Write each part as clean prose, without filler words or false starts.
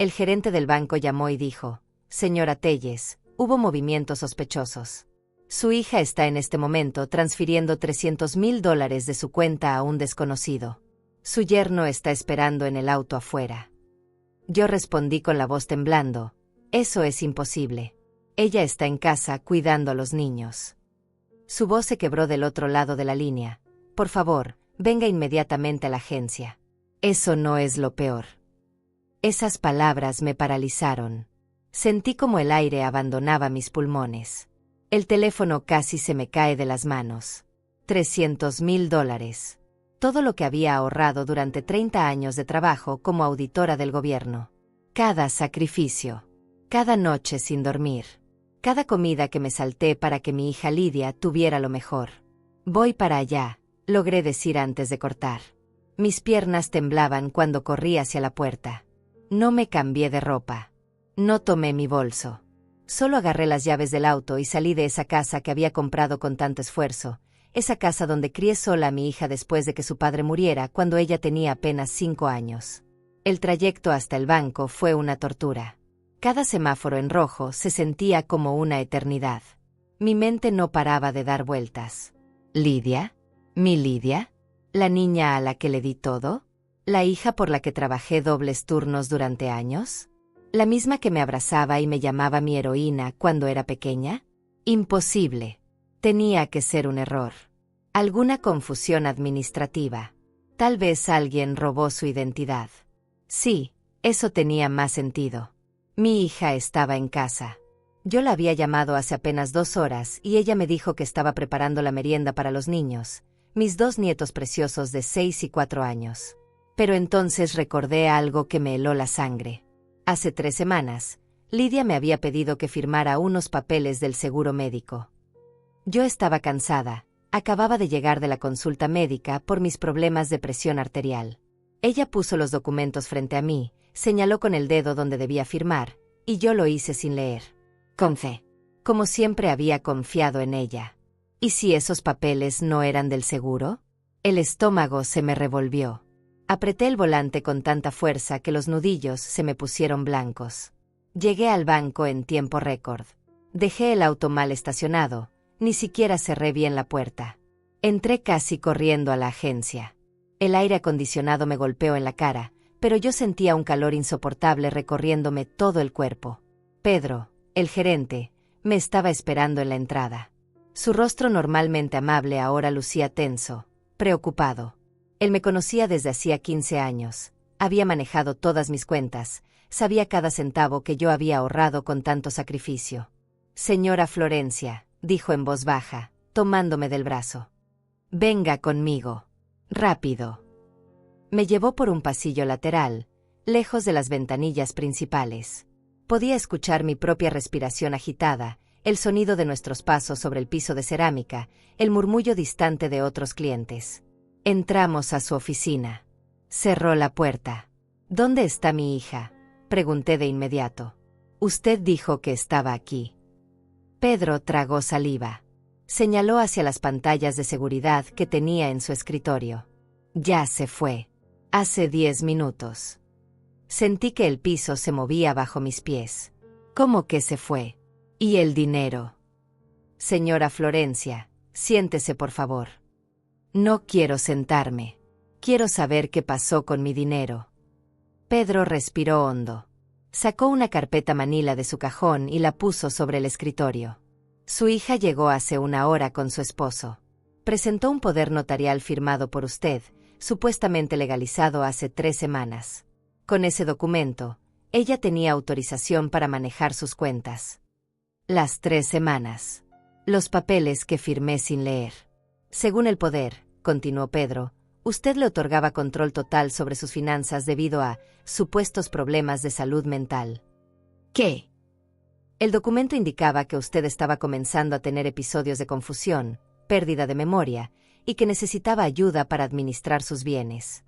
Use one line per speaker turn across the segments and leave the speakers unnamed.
El gerente del banco llamó y dijo: «Señora Telles, hubo movimientos sospechosos. Su hija está en este momento transfiriendo $300,000 de su cuenta a un desconocido. Su yerno está esperando en el auto afuera». Yo respondí con la voz temblando: «Eso es imposible. Ella está en casa cuidando a los niños». Su voz se quebró del otro lado de la línea: «Por favor, venga inmediatamente a la agencia». Eso no es lo peor. Esas palabras me paralizaron. Sentí como el aire abandonaba mis pulmones. El teléfono casi se me cae de las manos. $300,000. Todo lo que había ahorrado durante 30 años de trabajo como auditora del gobierno. Cada sacrificio. Cada noche sin dormir. Cada comida que me salté para que mi hija Lidia tuviera lo mejor. «Voy para allá», logré decir antes de cortar. Mis piernas temblaban cuando corrí hacia la puerta. No me cambié de ropa. No tomé mi bolso. Solo agarré las llaves del auto y salí de esa casa que había comprado con tanto esfuerzo, esa casa donde crié sola a mi hija después de que su padre muriera cuando ella tenía apenas 5 años. El trayecto hasta el banco fue una tortura. Cada semáforo en rojo se sentía como una eternidad. Mi mente no paraba de dar vueltas. ¿Lidia? ¿Mi Lidia? ¿La niña a la que le di todo? ¿La hija por la que trabajé dobles turnos durante años? ¿La misma que me abrazaba y me llamaba mi heroína cuando era pequeña? Imposible. Tenía que ser un error. Alguna confusión administrativa. Tal vez alguien robó su identidad. Sí, eso tenía más sentido. Mi hija estaba en casa. Yo la había llamado hace apenas 2 horas y ella me dijo que estaba preparando la merienda para los niños, mis 2 nietos preciosos de 6 y 4 años. Pero entonces recordé algo que me heló la sangre. Hace 3 semanas, Lidia me había pedido que firmara unos papeles del seguro médico. Yo estaba cansada, acababa de llegar de la consulta médica por mis problemas de presión arterial. Ella puso los documentos frente a mí, señaló con el dedo donde debía firmar, y yo lo hice sin leer. Con fe. Como siempre había confiado en ella. ¿Y si esos papeles no eran del seguro? El estómago se me revolvió. Apreté el volante con tanta fuerza que los nudillos se me pusieron blancos. Llegué al banco en tiempo récord. Dejé el auto mal estacionado, ni siquiera cerré bien la puerta. Entré casi corriendo a la agencia. El aire acondicionado me golpeó en la cara, pero yo sentía un calor insoportable recorriéndome todo el cuerpo. Pedro, el gerente, me estaba esperando en la entrada. Su rostro normalmente amable ahora lucía tenso, preocupado. Él me conocía desde hacía 15 años, había manejado todas mis cuentas, sabía cada centavo que yo había ahorrado con tanto sacrificio. «Señora Florencia», dijo en voz baja, tomándome del brazo. «Venga conmigo. Rápido». Me llevó por un pasillo lateral, lejos de las ventanillas principales. Podía escuchar mi propia respiración agitada, el sonido de nuestros pasos sobre el piso de cerámica, el murmullo distante de otros clientes. Entramos a su oficina. Cerró la puerta. «¿Dónde está mi hija?», pregunté de inmediato. «Usted dijo que estaba aquí». Pedro tragó saliva. Señaló hacia las pantallas de seguridad que tenía en su escritorio. «Ya se fue. Hace 10 minutos». Sentí que el piso se movía bajo mis pies. «¿Cómo que se fue? ¿Y el dinero?». «Señora Florencia, siéntese por favor». «No quiero sentarme. Quiero saber qué pasó con mi dinero». Pedro respiró hondo. Sacó una carpeta manila de su cajón y la puso sobre el escritorio. «Su hija llegó hace 1 hora con su esposo. Presentó un poder notarial firmado por usted, supuestamente legalizado hace 3 semanas. Con ese documento, ella tenía autorización para manejar sus cuentas». «Las 3 semanas. Los papeles que firmé sin leer. Según el poder», continuó Pedro, «usted le otorgaba control total sobre sus finanzas debido a supuestos problemas de salud mental». «¿Qué?». El documento indicaba que usted estaba comenzando a tener episodios de confusión, pérdida de memoria, y que necesitaba ayuda para administrar sus bienes.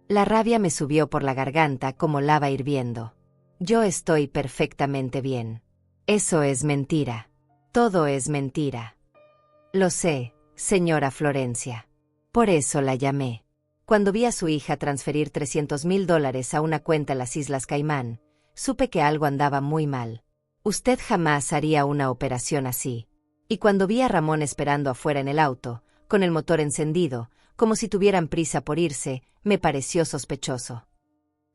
La rabia me subió por la garganta como lava hirviendo. «Yo estoy perfectamente bien». «Eso es mentira. Todo es mentira». «Lo sé, señora Florencia. Por eso la llamé. Cuando vi a su hija transferir $300,000 a una cuenta en las Islas Caimán, Supe que algo andaba muy mal. Usted jamás haría una operación así. Y cuando vi a Ramón esperando afuera en el auto, con el motor encendido, como si tuvieran prisa por irse, me pareció sospechoso.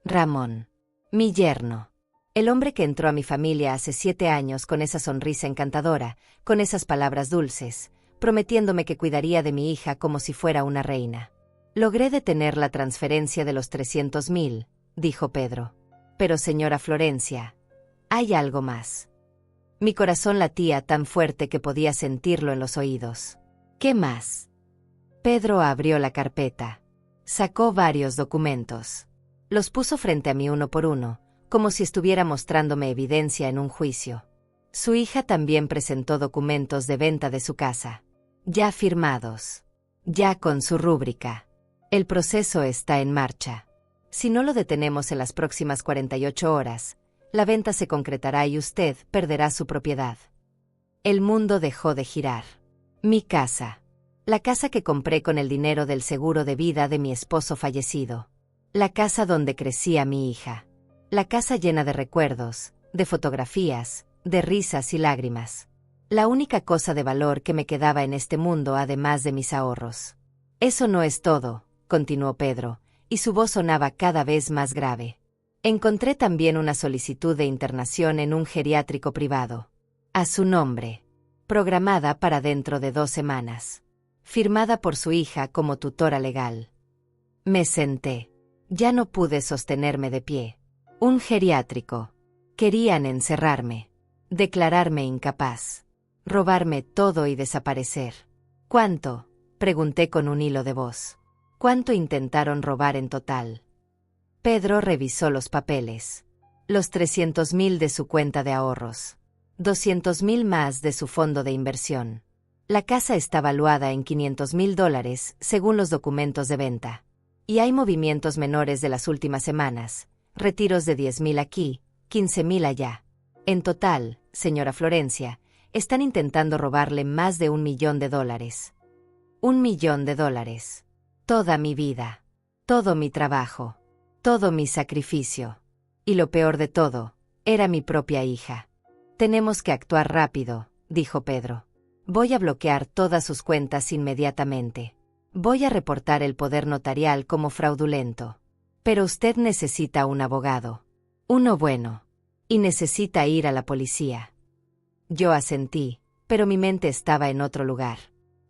Ramón. Mi yerno. El hombre que entró a mi familia hace 7 años con esa sonrisa encantadora, con esas palabras dulces, prometiéndome que cuidaría de mi hija como si fuera una reina. Logré detener la transferencia de los 300.000, dijo Pedro. Pero señora Florencia, hay algo más. Mi corazón latía tan fuerte que podía sentirlo en los oídos. ¿Qué más? Pedro abrió la carpeta. Sacó varios documentos. Los puso frente a mí uno por uno, como si estuviera mostrándome evidencia en un juicio. Su hija también presentó documentos de venta de su casa. Ya firmados. Ya con su rúbrica. El proceso está en marcha. Si no lo detenemos en las próximas 48 horas, la venta se concretará y usted perderá su propiedad. El mundo dejó de girar. Mi casa. La casa que compré con el dinero del seguro de vida de mi esposo fallecido. La casa donde crecía mi hija. La casa llena de recuerdos, de fotografías, de risas y lágrimas. La única cosa de valor que me quedaba en este mundo además de mis ahorros. Eso no es todo, continuó Pedro, y su voz sonaba cada vez más grave. Encontré también una solicitud de internación en un geriátrico privado. A su nombre. Programada para dentro de 2 semanas. Firmada por su hija como tutora legal. Me senté. Ya no pude sostenerme de pie. Un geriátrico. Querían encerrarme. Declararme incapaz. Robarme todo y desaparecer. ¿Cuánto? Pregunté con un hilo de voz. ¿Cuánto intentaron robar en total? Pedro revisó los papeles. Los 300.000 de su cuenta de ahorros. 200.000 más de su fondo de inversión. La casa está valuada en $500.000 según los documentos de venta. Y hay movimientos menores de las últimas semanas. Retiros de 10.000 aquí, 15.000 allá. En total, señora Florencia, están intentando robarle más de $1 millón. $1 millón. Toda mi vida. Todo mi trabajo. Todo mi sacrificio. Y lo peor de todo, era mi propia hija. Tenemos que actuar rápido, dijo Pedro. Voy a bloquear todas sus cuentas inmediatamente. Voy a reportar el poder notarial como fraudulento. Pero usted necesita un abogado. Uno bueno. Y necesita ir a la policía. Yo asentí, pero mi mente estaba en otro lugar.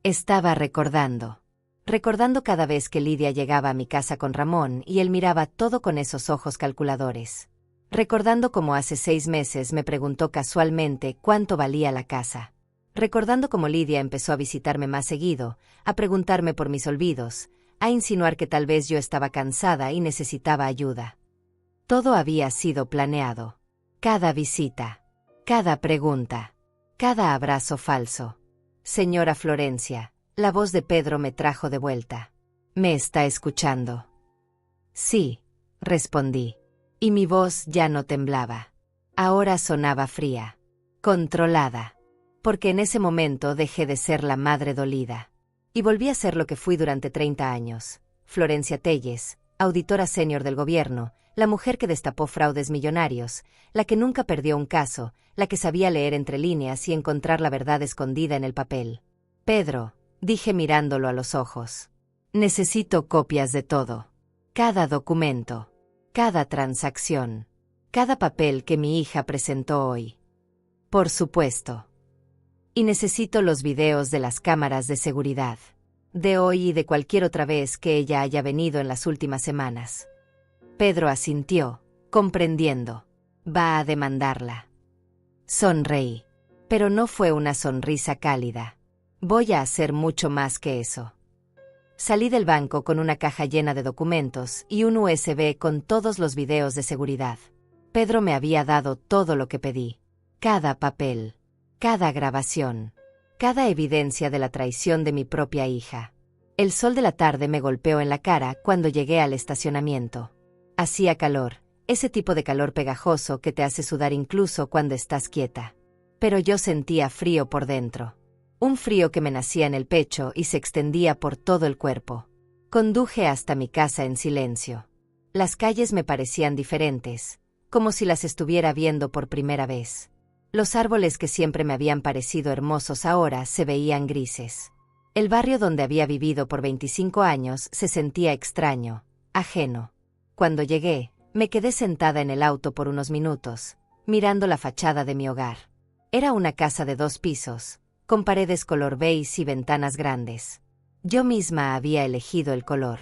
Estaba recordando. Recordando cada vez que Lidia llegaba a mi casa con Ramón y él miraba todo con esos ojos calculadores. Recordando cómo hace 6 meses me preguntó casualmente cuánto valía la casa. Recordando cómo Lidia empezó a visitarme más seguido, a preguntarme por mis olvidos, a insinuar que tal vez yo estaba cansada y necesitaba ayuda. Todo había sido planeado. Cada visita. Cada pregunta. Cada abrazo falso. Señora Florencia, la voz de Pedro me trajo de vuelta. ¿Me está escuchando? Sí, respondí. Y mi voz ya no temblaba. Ahora sonaba fría. Controlada. Porque en ese momento dejé de ser la madre dolida. Y volví a ser lo que fui durante 30 años. Florencia Telles, auditora senior del gobierno, la mujer que destapó fraudes millonarios, la que nunca perdió un caso, la que sabía leer entre líneas y encontrar la verdad escondida en el papel. Pedro, dije mirándolo a los ojos. Necesito copias de todo. Cada documento. Cada transacción. Cada papel que mi hija presentó hoy. Por supuesto. Y necesito los videos de las cámaras de seguridad. De hoy y de cualquier otra vez que ella haya venido en las últimas semanas. Pedro asintió, comprendiendo. Va a demandarla. Sonreí. Pero no fue una sonrisa cálida. Voy a hacer mucho más que eso. Salí del banco con una caja llena de documentos y un USB con todos los videos de seguridad. Pedro me había dado todo lo que pedí. Cada papel. Cada grabación. Cada evidencia de la traición de mi propia hija. El sol de la tarde me golpeó en la cara cuando llegué al estacionamiento. Hacía calor, ese tipo de calor pegajoso que te hace sudar incluso cuando estás quieta. Pero yo sentía frío por dentro. Un frío que me nacía en el pecho y se extendía por todo el cuerpo. Conduje hasta mi casa en silencio. Las calles me parecían diferentes, como si las estuviera viendo por primera vez. Los árboles que siempre me habían parecido hermosos ahora se veían grises. El barrio donde había vivido por 25 años se sentía extraño, ajeno. Cuando llegué, me quedé sentada en el auto por unos minutos, mirando la fachada de mi hogar. Era una casa de 2 pisos, con paredes color beige y ventanas grandes. Yo misma había elegido el color.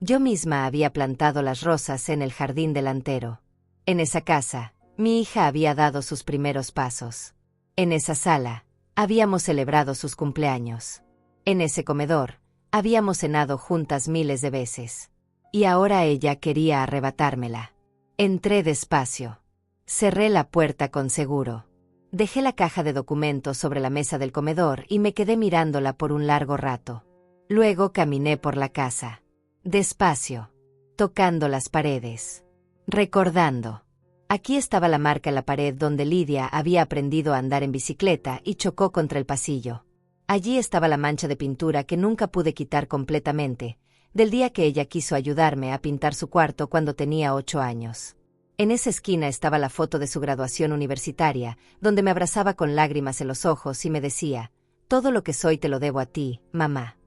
Yo misma había plantado las rosas en el jardín delantero. En esa casa, mi hija había dado sus primeros pasos. En esa sala, habíamos celebrado sus cumpleaños. En ese comedor, habíamos cenado juntas miles de veces. Y ahora ella quería arrebatármela. Entré despacio. Cerré la puerta con seguro. Dejé la caja de documentos sobre la mesa del comedor y me quedé mirándola por un largo rato. Luego caminé por la casa. Despacio. Tocando las paredes. Recordando. Aquí estaba la marca en la pared donde Lidia había aprendido a andar en bicicleta y chocó contra el pasillo. Allí estaba la mancha de pintura que nunca pude quitar completamente, del día que ella quiso ayudarme a pintar su cuarto cuando tenía 8 años. En esa esquina estaba la foto de su graduación universitaria, donde me abrazaba con lágrimas en los ojos y me decía: «Todo lo que soy te lo debo a ti, mamá».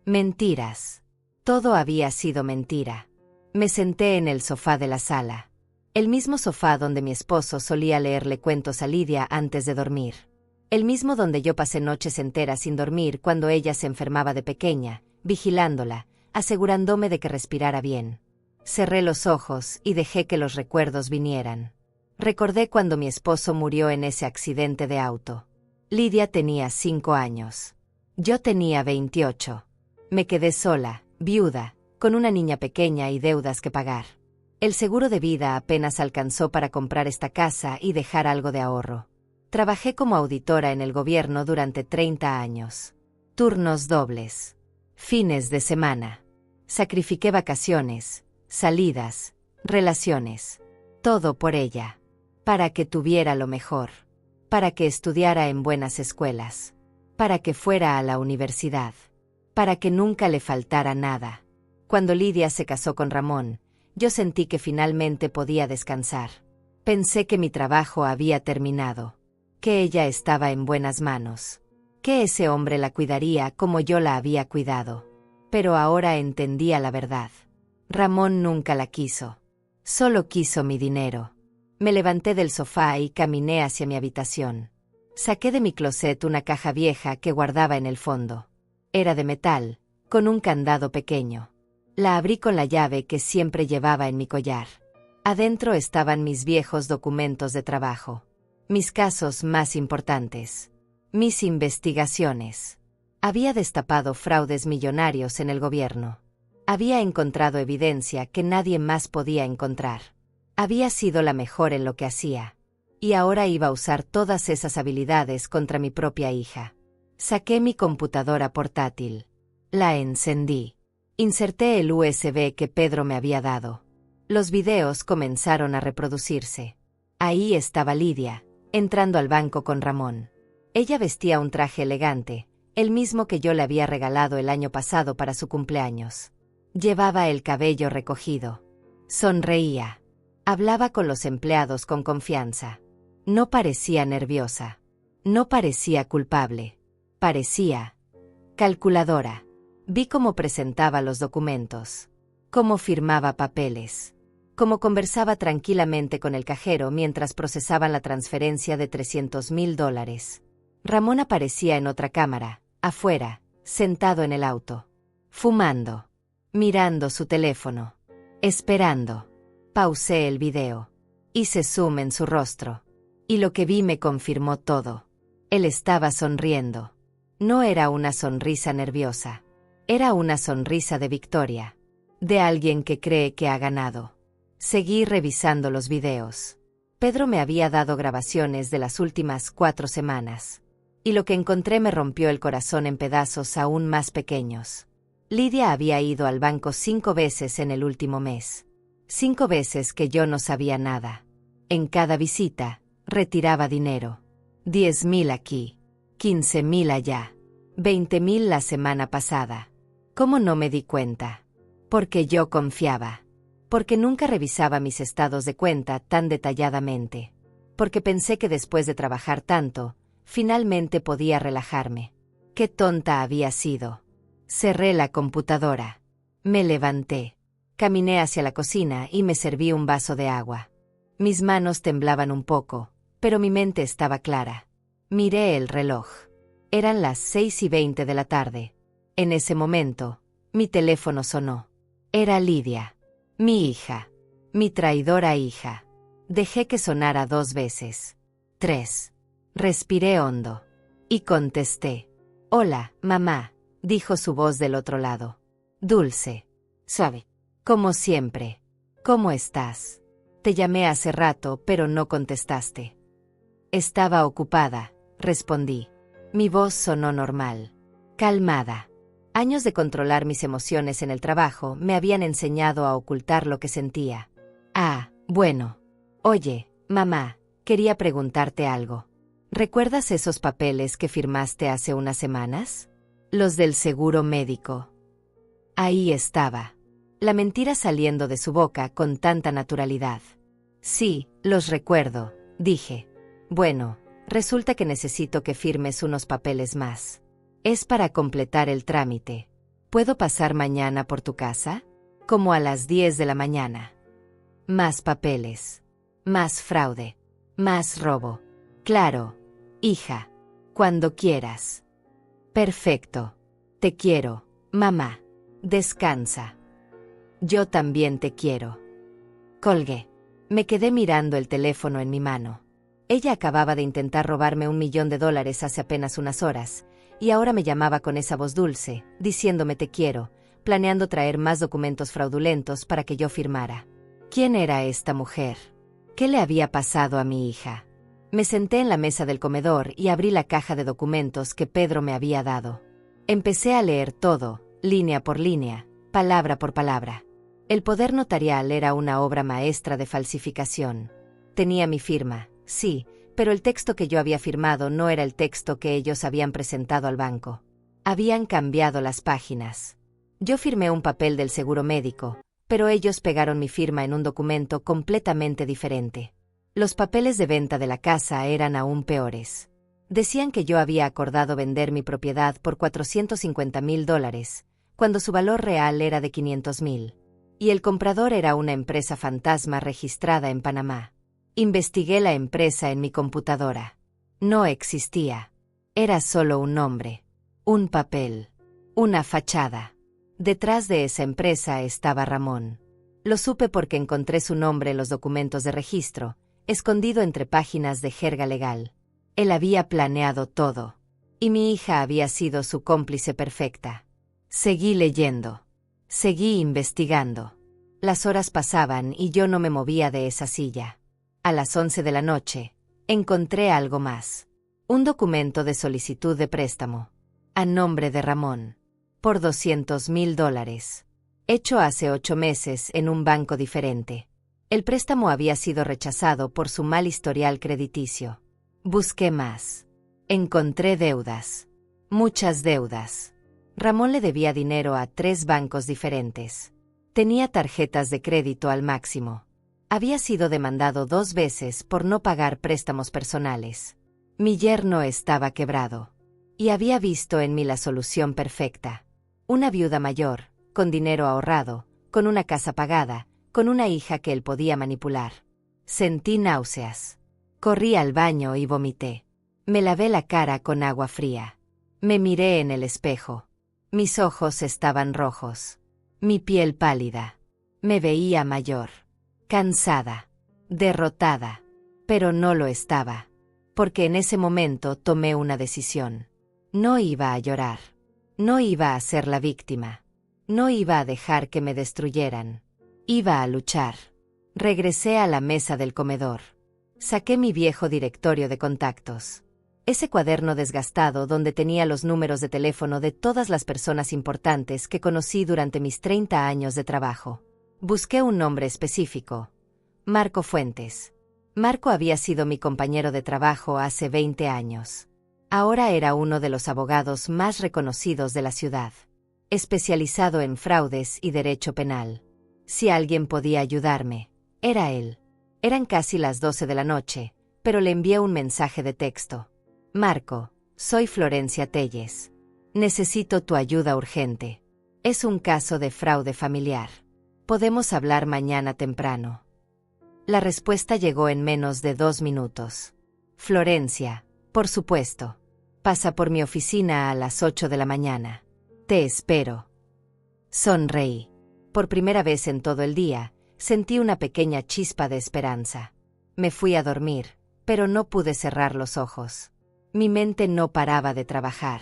Mentiras. Todo había sido mentira. Me senté en el sofá de la sala. El mismo sofá donde mi esposo solía leerle cuentos a Lidia antes de dormir. El mismo donde yo pasé noches enteras sin dormir cuando ella se enfermaba de pequeña, vigilándola, asegurándome de que respirara bien. Cerré los ojos y dejé que los recuerdos vinieran. Recordé cuando mi esposo murió en ese accidente de auto. Lidia tenía 5 años. Yo tenía 28. Me quedé sola, viuda, con una niña pequeña y deudas que pagar. El seguro de vida apenas alcanzó para comprar esta casa y dejar algo de ahorro. Trabajé como auditora en el gobierno durante 30 años. Turnos dobles. Fines de semana. Sacrifiqué vacaciones, salidas, relaciones. Todo por ella. Para que tuviera lo mejor. Para que estudiara en buenas escuelas. Para que fuera a la universidad. Para que nunca le faltara nada. Cuando Lidia se casó con Ramón, yo sentí que finalmente podía descansar. Pensé que mi trabajo había terminado. Que ella estaba en buenas manos. Que ese hombre la cuidaría como yo la había cuidado. Pero ahora entendía la verdad. Ramón nunca la quiso. Solo quiso mi dinero. Me levanté del sofá y caminé hacia mi habitación. Saqué de mi closet una caja vieja que guardaba en el fondo. Era de metal, con un candado pequeño. La abrí con la llave que siempre llevaba en mi collar. Adentro estaban mis viejos documentos de trabajo. Mis casos más importantes. Mis investigaciones. Había destapado fraudes millonarios en el gobierno. Había encontrado evidencia que nadie más podía encontrar. Había sido la mejor en lo que hacía. Y ahora iba a usar todas esas habilidades contra mi propia hija. Saqué mi computadora portátil. La encendí. Inserté el USB que Pedro me había dado. Los videos comenzaron a reproducirse. Ahí estaba Lidia, entrando al banco con Ramón. Ella vestía un traje elegante, el mismo que yo le había regalado el año pasado para su cumpleaños. Llevaba el cabello recogido. Sonreía. Hablaba con los empleados con confianza. No parecía nerviosa. No parecía culpable. Parecía calculadora. Vi cómo presentaba los documentos. Cómo firmaba papeles. Cómo conversaba tranquilamente con el cajero mientras procesaban la transferencia de $300,000. Ramón aparecía en otra cámara, afuera, sentado en el auto. Fumando. Mirando su teléfono. Esperando. Pausé el video. Hice zoom en su rostro. Y lo que vi me confirmó todo. Él estaba sonriendo. No era una sonrisa nerviosa. Era una sonrisa de victoria. De alguien que cree que ha ganado. Seguí revisando los videos. Pedro me había dado grabaciones de las últimas 4 semanas. Y lo que encontré me rompió el corazón en pedazos aún más pequeños. Lidia había ido al banco 5 veces en el último mes. 5 veces que yo no sabía nada. En cada visita, retiraba dinero. 10,000 aquí. 15,000 allá. 20,000 la semana pasada. ¿Cómo no me di cuenta? Porque yo confiaba. Porque nunca revisaba mis estados de cuenta tan detalladamente. Porque pensé que después de trabajar tanto, finalmente podía relajarme. ¡Qué tonta había sido! Cerré la computadora. Me levanté. Caminé hacia la cocina y me serví un vaso de agua. Mis manos temblaban un poco, pero mi mente estaba clara. Miré el reloj. Eran las 6:20 de la tarde. En ese momento, mi teléfono sonó. Era Lidia. Mi hija. Mi traidora hija. Dejé que sonara 2 veces. 3. Respiré hondo. Y contesté. Hola, mamá, dijo su voz del otro lado. Dulce. Suave. Como siempre. ¿Cómo estás? Te llamé hace rato, pero no contestaste. Estaba ocupada, respondí. Mi voz sonó normal. Calmada. Años de controlar mis emociones en el trabajo me habían enseñado a ocultar lo que sentía. Ah, bueno. Oye, mamá, quería preguntarte algo. ¿Recuerdas esos papeles que firmaste hace unas semanas? Los del seguro médico. Ahí estaba. La mentira saliendo de su boca con tanta naturalidad. Sí, los recuerdo, dije. Bueno, resulta que necesito que firmes unos papeles más. Es para completar el trámite. ¿Puedo pasar mañana por tu casa? Como a las 10 de la mañana. Más papeles. Más fraude. Más robo. Claro, hija. Cuando quieras. Perfecto. Te quiero, mamá. Descansa. Yo también te quiero. Colgué. Me quedé mirando el teléfono en mi mano. Ella acababa de intentar robarme $1.000.000 hace apenas unas horas, y ahora me llamaba con esa voz dulce, diciéndome te quiero, planeando traer más documentos fraudulentos para que yo firmara. ¿Quién era esta mujer? ¿Qué le había pasado a mi hija? Me senté en la mesa del comedor y abrí la caja de documentos que Pedro me había dado. Empecé a leer todo, línea por línea, palabra por palabra. El poder notarial era una obra maestra de falsificación. Tenía mi firma, sí, pero el texto que yo había firmado no era el texto que ellos habían presentado al banco. Habían cambiado las páginas. Yo firmé un papel del seguro médico, pero ellos pegaron mi firma en un documento completamente diferente. Los papeles de venta de la casa eran aún peores. Decían que yo había acordado vender mi propiedad por $450.000, cuando su valor real era de $500.000. Y el comprador era una empresa fantasma registrada en Panamá. Investigué la empresa en mi computadora. No existía. Era solo un nombre. Un papel. Una fachada. Detrás de esa empresa estaba Ramón. Lo supe porque encontré su nombre en los documentos de registro, escondido entre páginas de jerga legal. Él había planeado todo. Y mi hija había sido su cómplice perfecta. Seguí leyendo. Seguí investigando. Las horas pasaban y yo no me movía de esa silla. A las 11 de la noche, encontré algo más. Un documento de solicitud de préstamo. A nombre de Ramón. Por $200.000. Hecho hace 8 meses en un banco diferente. El préstamo había sido rechazado por su mal historial crediticio. Busqué más. Encontré deudas. Muchas deudas. Ramón le debía dinero a 3 bancos diferentes. Tenía tarjetas de crédito al máximo. Había sido demandado 2 veces por no pagar préstamos personales. Mi yerno estaba quebrado. Y había visto en mí la solución perfecta. Una viuda mayor, con dinero ahorrado, con una casa pagada, con una hija que él podía manipular. Sentí náuseas. Corrí al baño y vomité. Me lavé la cara con agua fría. Me miré en el espejo. Mis ojos estaban rojos. Mi piel pálida. Me veía mayor. Cansada. Derrotada. Pero no lo estaba. Porque en ese momento tomé una decisión. No iba a llorar. No iba a ser la víctima. No iba a dejar que me destruyeran. Iba a luchar. Regresé a la mesa del comedor. Saqué mi viejo directorio de contactos. Ese cuaderno desgastado donde tenía los números de teléfono de todas las personas importantes que conocí durante mis 30 años de trabajo. Busqué un nombre específico. Marco Fuentes. Marco había sido mi compañero de trabajo hace 20 años. Ahora era uno de los abogados más reconocidos de la ciudad. Especializado en fraudes y derecho penal. Si alguien podía ayudarme, era él. Eran casi las 12 de la noche, pero le envié un mensaje de texto. Marco, soy Florencia Telles. Necesito tu ayuda urgente. Es un caso de fraude familiar. ¿Podemos hablar mañana temprano? La respuesta llegó en menos de 2 minutos. Florencia, por supuesto. Pasa por mi oficina a las 8 de la mañana. Te espero. Sonreí. Por primera vez en todo el día, sentí una pequeña chispa de esperanza. Me fui a dormir, pero no pude cerrar los ojos. Mi mente no paraba de trabajar.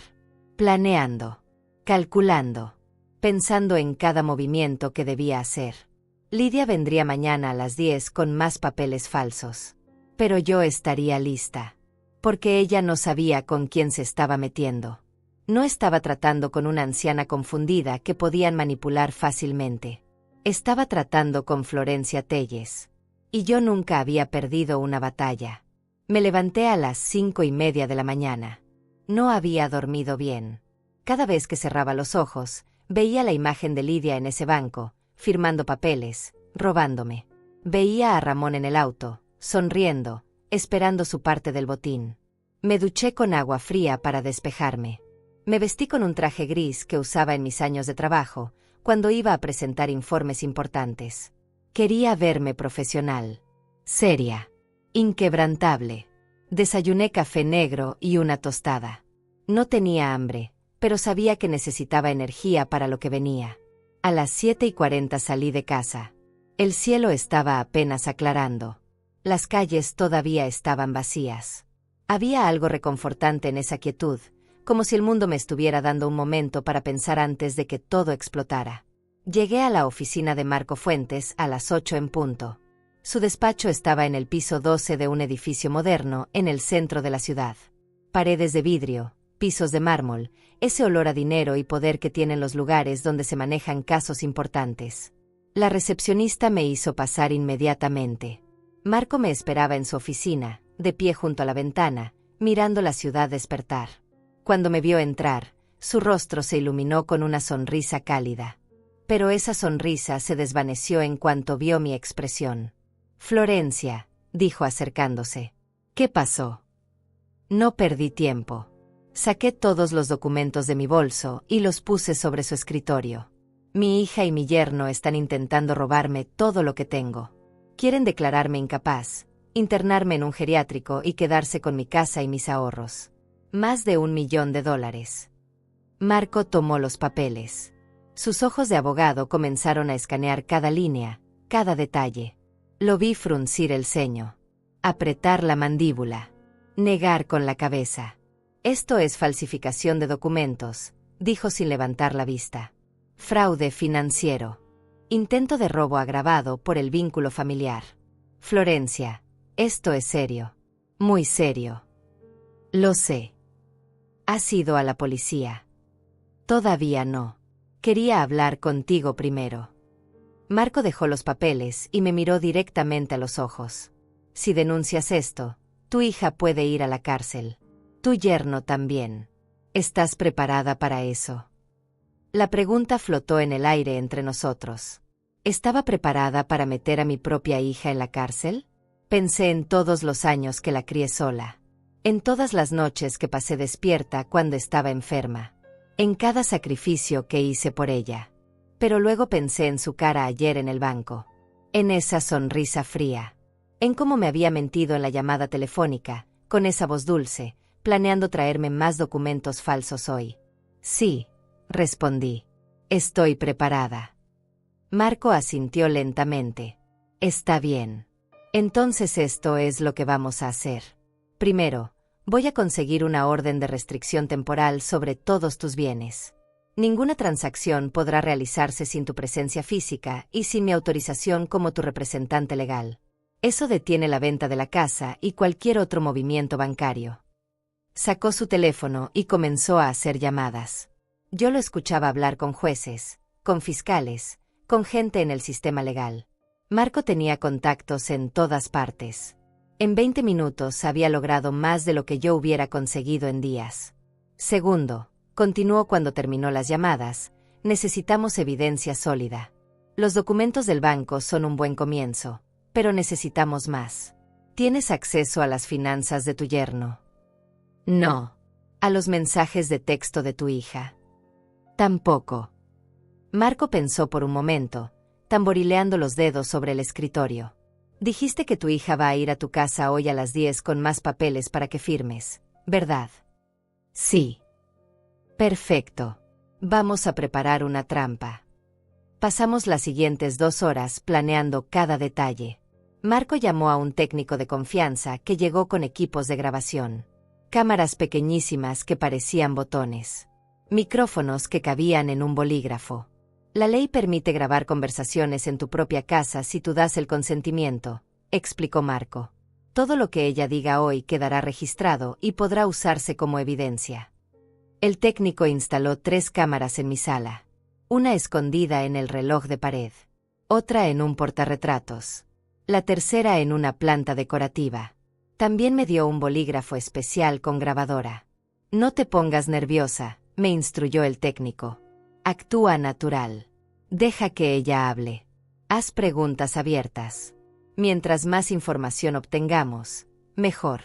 Planeando, calculando, pensando en cada movimiento que debía hacer. Lidia vendría mañana a las 10 con más papeles falsos. Pero yo estaría lista. Porque ella no sabía con quién se estaba metiendo. No estaba tratando con una anciana confundida que podían manipular fácilmente. Estaba tratando con Florencia Telles. Y yo nunca había perdido una batalla. Me levanté a las 5:30 de la mañana. No había dormido bien. Cada vez que cerraba los ojos, veía la imagen de Lidia en ese banco, firmando papeles, robándome. Veía a Ramón en el auto, sonriendo, esperando su parte del botín. Me duché con agua fría para despejarme. Me vestí con un traje gris que usaba en mis años de trabajo, cuando iba a presentar informes importantes. Quería verme profesional, seria, inquebrantable. Desayuné café negro y una tostada. No tenía hambre, pero sabía que necesitaba energía para lo que venía. A las 7:40 salí de casa. El cielo estaba apenas aclarando. Las calles todavía estaban vacías. Había algo reconfortante en esa quietud, como si el mundo me estuviera dando un momento para pensar antes de que todo explotara. Llegué a la oficina de Marco Fuentes a las 8 en punto. Su despacho estaba en el piso 12 de un edificio moderno en el centro de la ciudad. Paredes de vidrio, pisos de mármol, ese olor a dinero y poder que tienen los lugares donde se manejan casos importantes. La recepcionista me hizo pasar inmediatamente. Marco me esperaba en su oficina, de pie junto a la ventana, mirando la ciudad despertar. Cuando me vio entrar, su rostro se iluminó con una sonrisa cálida. Pero esa sonrisa se desvaneció en cuanto vio mi expresión. Florencia, dijo acercándose. ¿Qué pasó? No perdí tiempo. Saqué todos los documentos de mi bolso y los puse sobre su escritorio. Mi hija y mi yerno están intentando robarme todo lo que tengo. Quieren declararme incapaz, internarme en un geriátrico y quedarse con mi casa y mis ahorros. Más de $1 millón. Marco tomó los papeles. Sus ojos de abogado comenzaron a escanear cada línea, cada detalle. Lo vi fruncir el ceño, apretar la mandíbula, negar con la cabeza. Esto es falsificación de documentos, dijo sin levantar la vista. Fraude financiero. Intento de robo agravado por el vínculo familiar. Florencia, esto es serio. Muy serio. Lo sé. ¿Has ido a la policía? Todavía no. Quería hablar contigo primero. Marco dejó los papeles y me miró directamente a los ojos. Si denuncias esto, tu hija puede ir a la cárcel. Tu yerno también. ¿Estás preparada para eso? La pregunta flotó en el aire entre nosotros. ¿Estaba preparada para meter a mi propia hija en la cárcel? Pensé en todos los años que la crié sola. En todas las noches que pasé despierta cuando estaba enferma. En cada sacrificio que hice por ella. Pero luego pensé en su cara ayer en el banco. En esa sonrisa fría. En cómo me había mentido en la llamada telefónica, con esa voz dulce, planeando traerme más documentos falsos hoy. Sí, respondí. Estoy preparada. Marco asintió lentamente. Está bien. Entonces esto es lo que vamos a hacer. Primero, voy a conseguir una orden de restricción temporal sobre todos tus bienes. Ninguna transacción podrá realizarse sin tu presencia física y sin mi autorización como tu representante legal. Eso detiene la venta de la casa y cualquier otro movimiento bancario. Sacó su teléfono y comenzó a hacer llamadas. Yo lo escuchaba hablar con jueces, con fiscales, con gente en el sistema legal. Marco tenía contactos en todas partes. En 20 minutos había logrado más de lo que yo hubiera conseguido en días. Segundo, continuó cuando terminó las llamadas, necesitamos evidencia sólida. Los documentos del banco son un buen comienzo, pero necesitamos más. ¿Tienes acceso a las finanzas de tu yerno? No. ¿A los mensajes de texto de tu hija? Tampoco. Marco pensó por un momento, tamborileando los dedos sobre el escritorio. Dijiste que tu hija va a ir a tu casa hoy a las 10 con más papeles para que firmes, ¿verdad? Sí. Perfecto. Vamos a preparar una trampa. Pasamos las siguientes 2 horas planeando cada detalle. Marco llamó a un técnico de confianza que llegó con equipos de grabación. Cámaras pequeñísimas que parecían botones. Micrófonos que cabían en un bolígrafo. La ley permite grabar conversaciones en tu propia casa si tú das el consentimiento, explicó Marco. Todo lo que ella diga hoy quedará registrado y podrá usarse como evidencia. El técnico instaló 3 cámaras en mi sala. Una escondida en el reloj de pared. Otra en un portarretratos. La tercera en una planta decorativa. También me dio un bolígrafo especial con grabadora. No te pongas nerviosa, me instruyó el técnico. Actúa natural. Deja que ella hable. Haz preguntas abiertas. Mientras más información obtengamos, mejor.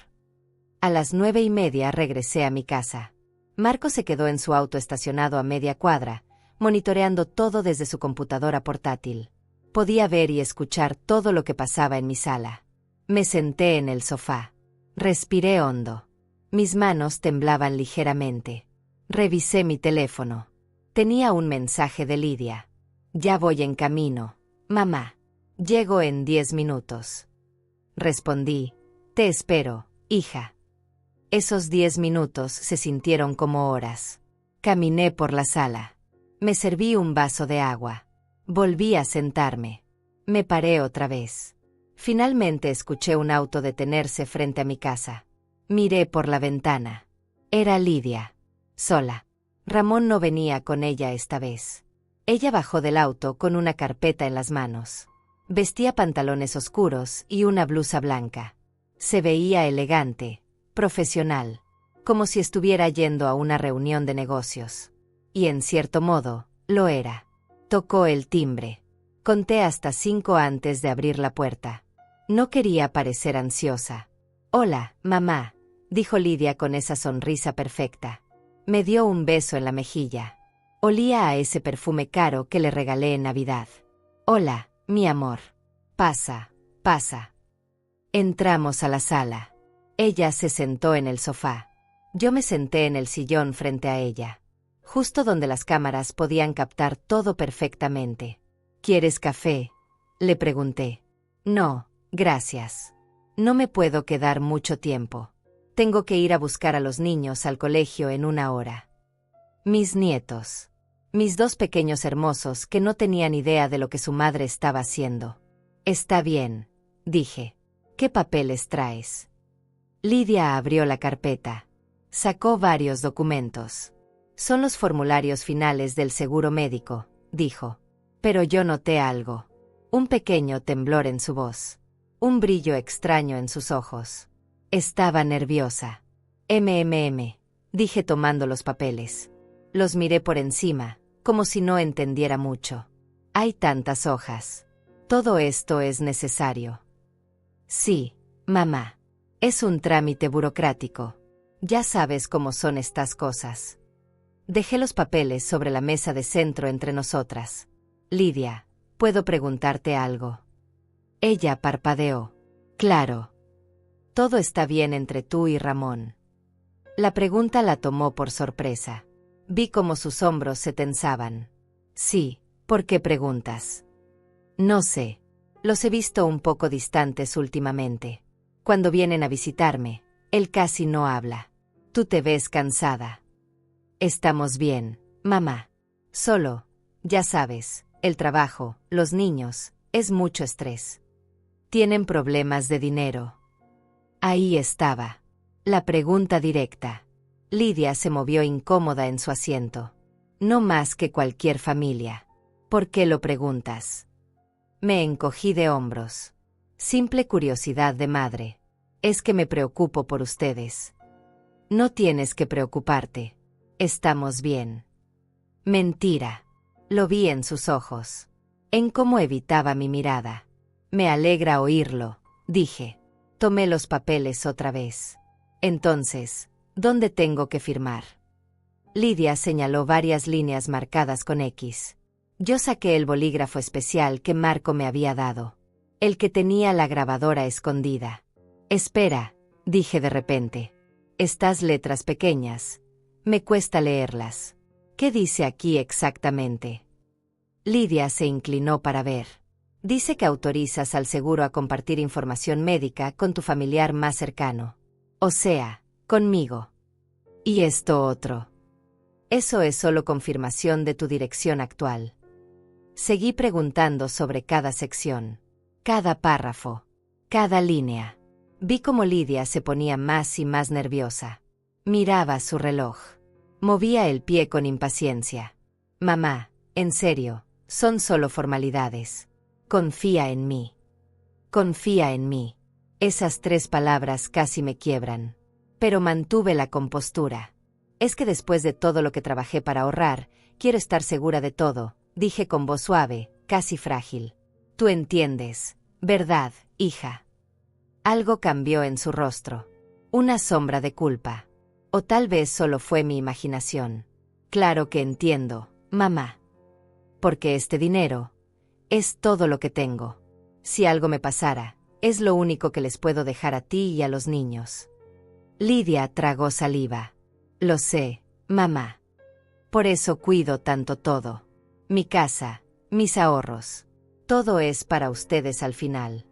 A las 9:30 regresé a mi casa. Marco se quedó en su auto estacionado a media cuadra, monitoreando todo desde su computadora portátil. Podía ver y escuchar todo lo que pasaba en mi sala. Me senté en el sofá. Respiré hondo. Mis manos temblaban ligeramente. Revisé mi teléfono. Tenía un mensaje de Lidia. Ya voy en camino, mamá. Llego en 10 minutos. Respondí, te espero, hija. Esos 10 minutos se sintieron como horas. Caminé por la sala. Me serví un vaso de agua. Volví a sentarme. Me paré otra vez. Finalmente escuché un auto detenerse frente a mi casa. Miré por la ventana. Era Lidia. Sola. Ramón no venía con ella esta vez. Ella bajó del auto con una carpeta en las manos. Vestía pantalones oscuros y una blusa blanca. Se veía elegante, profesional, como si estuviera yendo a una reunión de negocios. Y en cierto modo, lo era. Tocó el timbre. Conté hasta 5 antes de abrir la puerta. No quería parecer ansiosa. Hola, mamá, dijo Lidia con esa sonrisa perfecta. Me dio un beso en la mejilla. Olía a ese perfume caro que le regalé en Navidad. Hola, mi amor. Pasa, pasa. Entramos a la sala. Ella se sentó en el sofá. Yo me senté en el sillón frente a ella, justo donde las cámaras podían captar todo perfectamente. ¿Quieres café?, le pregunté. No, gracias. No me puedo quedar mucho tiempo. Tengo que ir a buscar a los niños al colegio en 1 hora. Mis nietos. Mis 2 pequeños hermosos que no tenían idea de lo que su madre estaba haciendo. Está bien, dije. ¿Qué papeles traes? Lidia abrió la carpeta. Sacó varios documentos. Son los formularios finales del seguro médico, dijo. Pero yo noté algo. Un pequeño temblor en su voz. Un brillo extraño en sus ojos. Estaba nerviosa. Dije tomando los papeles. Los miré por encima, como si no entendiera mucho. Hay tantas hojas. Todo esto es necesario. Sí, mamá. Es un trámite burocrático. Ya sabes cómo son estas cosas. Dejé los papeles sobre la mesa de centro entre nosotras. Lidia, ¿puedo preguntarte algo? Ella parpadeó. Claro. Todo está bien entre tú y Ramón. La pregunta la tomó por sorpresa. Vi cómo sus hombros se tensaban. Sí, ¿por qué preguntas? No sé. Los he visto un poco distantes últimamente. Cuando vienen a visitarme, él casi no habla. Tú te ves cansada. Estamos bien, mamá. Solo, ya sabes, el trabajo, los niños, es mucho estrés. Tienen problemas de dinero. Ahí estaba. La pregunta directa. Lidia se movió incómoda en su asiento. No más que cualquier familia. ¿Por qué lo preguntas? Me encogí de hombros. Simple curiosidad de madre. Es que me preocupo por ustedes. No tienes que preocuparte. Estamos bien. Mentira. Lo vi en sus ojos. en cómo evitaba mi mirada. Me alegra oírlo, dije. Tomé los papeles otra vez. Entonces, ¿dónde tengo que firmar? Lidia señaló varias líneas marcadas con X. Yo saqué el bolígrafo especial que Marco me había dado. El que tenía la grabadora escondida. Espera, dije de repente. Estas letras pequeñas. Me cuesta leerlas. ¿Qué dice aquí exactamente? Lidia se inclinó para ver. Dice que autorizas al seguro a compartir información médica con tu familiar más cercano. O sea, conmigo. ¿Y esto otro? Eso es solo confirmación de tu dirección actual. Seguí preguntando sobre cada sección, cada párrafo, cada línea. Vi cómo Lidia se ponía más y más nerviosa. Miraba su reloj. Movía el pie con impaciencia. Mamá, en serio, son solo formalidades. Confía en mí. Confía en mí. Esas 3 palabras casi me quiebran. Pero mantuve la compostura. Es que después de todo lo que trabajé para ahorrar, quiero estar segura de todo, dije con voz suave, casi frágil. Tú entiendes, ¿verdad, hija? Algo cambió en su rostro. Una sombra de culpa. O tal vez solo fue mi imaginación. Claro que entiendo, mamá. Porque este dinero es todo lo que tengo. Si algo me pasara, es lo único que les puedo dejar a ti y a los niños. Lidia tragó saliva. Lo sé, mamá. Por eso cuido tanto todo. Mi casa, mis ahorros. Todo es para ustedes al final.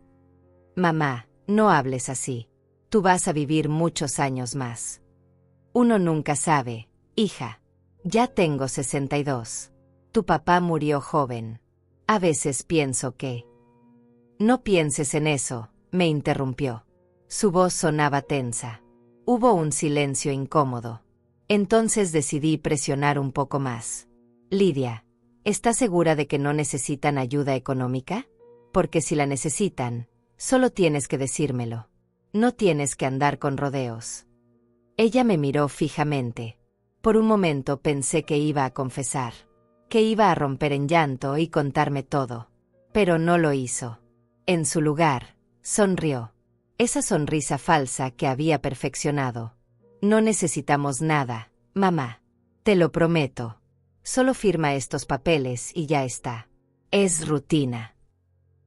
Mamá, no hables así. Tú vas a vivir muchos años más. Uno nunca sabe, hija. Ya tengo 62. Tu papá murió joven. A veces pienso que... No pienses en eso, me interrumpió. Su voz sonaba tensa. Hubo un silencio incómodo. Entonces decidí presionar un poco más. Lidia, ¿estás segura de que no necesitan ayuda económica? Porque si la necesitan, solo tienes que decírmelo. No tienes que andar con rodeos. Ella me miró fijamente. Por un momento pensé que iba a confesar, que iba a romper en llanto y contarme todo. Pero no lo hizo. En su lugar, sonrió. Esa sonrisa falsa que había perfeccionado. No necesitamos nada, mamá. Te lo prometo. Solo firma estos papeles y ya está. Es rutina.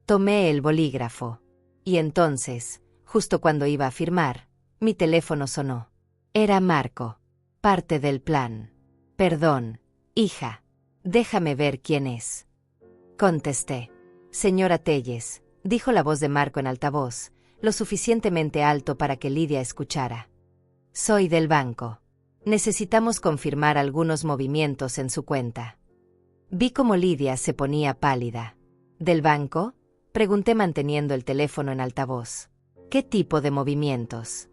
Tomé el bolígrafo. Y entonces, justo cuando iba a firmar, mi teléfono sonó. Era Marco. Parte del plan. Perdón, hija. Déjame ver quién es. Contesté. Señora Telles, dijo la voz de Marco en altavoz, lo suficientemente alto para que Lidia escuchara. Soy del banco. Necesitamos confirmar algunos movimientos en su cuenta. Vi cómo Lidia se ponía pálida. ¿Del banco? Pregunté manteniendo el teléfono en altavoz. ¿Qué tipo de movimientos?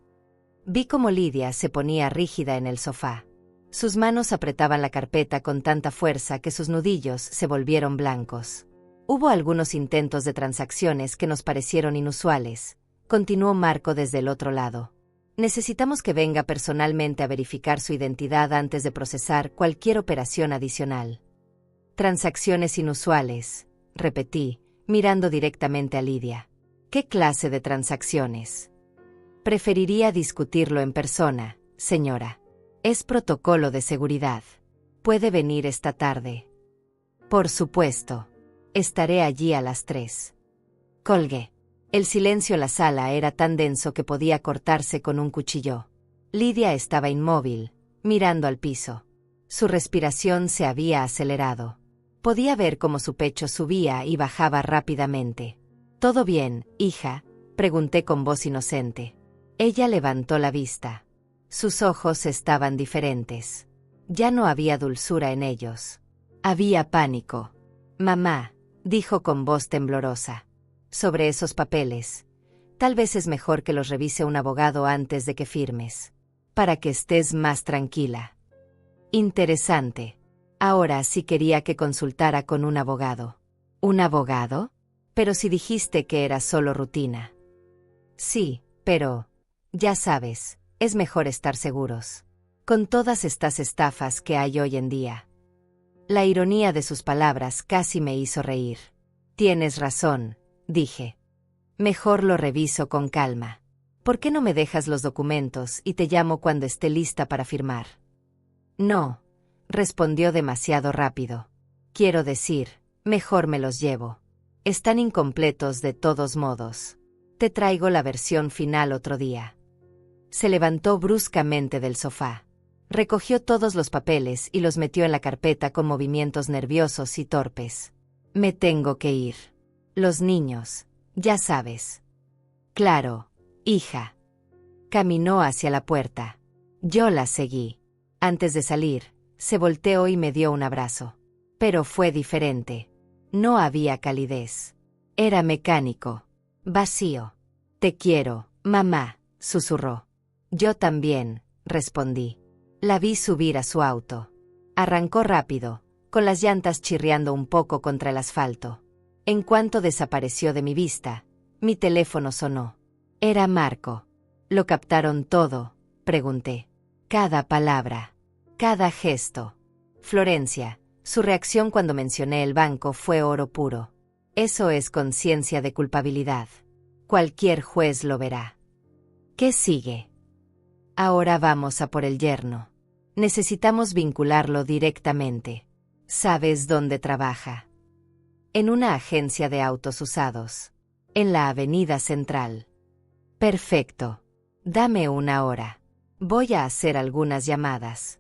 Vi cómo Lidia se ponía rígida en el sofá. Sus manos apretaban la carpeta con tanta fuerza que sus nudillos se volvieron blancos. Hubo algunos intentos de transacciones que nos parecieron inusuales. Continuó Marco desde el otro lado. Necesitamos que venga personalmente a verificar su identidad antes de procesar cualquier operación adicional. Transacciones inusuales, repetí, mirando directamente a Lidia. ¿Qué clase de transacciones? Preferiría discutirlo en persona, señora. Es protocolo de seguridad. ¿Puede venir esta tarde? Por supuesto. Estaré allí a las 3. Colgué. El silencio en la sala era tan denso que podía cortarse con un cuchillo. Lidia estaba inmóvil, mirando al piso. Su respiración se había acelerado. Podía ver cómo su pecho subía y bajaba rápidamente. ¿Todo bien, hija?, pregunté con voz inocente. Ella levantó la vista. Sus ojos estaban diferentes. Ya no había dulzura en ellos. Había pánico. Mamá, dijo con voz temblorosa. Sobre esos papeles. Tal vez es mejor que los revise un abogado antes de que firmes. Para que estés más tranquila. Interesante. Ahora sí quería que consultara con un abogado. ¿Un abogado? Pero si dijiste que era solo rutina. Sí, pero... ya sabes, es mejor estar seguros. Con todas estas estafas que hay hoy en día. La ironía de sus palabras casi me hizo reír. Tienes razón, dije. Mejor lo reviso con calma. ¿Por qué no me dejas los documentos y te llamo cuando esté lista para firmar? No, respondió demasiado rápido. Quiero decir, mejor me los llevo. Están incompletos de todos modos. Te traigo la versión final otro día. Se levantó bruscamente del sofá. Recogió todos los papeles y los metió en la carpeta con movimientos nerviosos y torpes. Me tengo que ir. Los niños, ya sabes. Claro, hija. Caminó hacia la puerta. Yo la seguí. Antes de salir, se volteó y me dio un abrazo. Pero fue diferente. No había calidez. Era mecánico. Vacío. Te quiero, mamá, susurró. Yo también, respondí. La vi subir a su auto. Arrancó rápido, con las llantas chirriando un poco contra el asfalto. En cuanto desapareció de mi vista, mi teléfono sonó. Era Marco. ¿Lo captaron todo?, pregunté. Cada palabra. Cada gesto. Florencia, su reacción cuando mencioné el banco fue oro puro. Eso es conciencia de culpabilidad. Cualquier juez lo verá. ¿Qué sigue? Ahora vamos a por el yerno. Necesitamos vincularlo directamente. ¿Sabes dónde trabaja? En una agencia de autos usados. En la Avenida Central. Perfecto. Dame una hora. Voy a hacer algunas llamadas.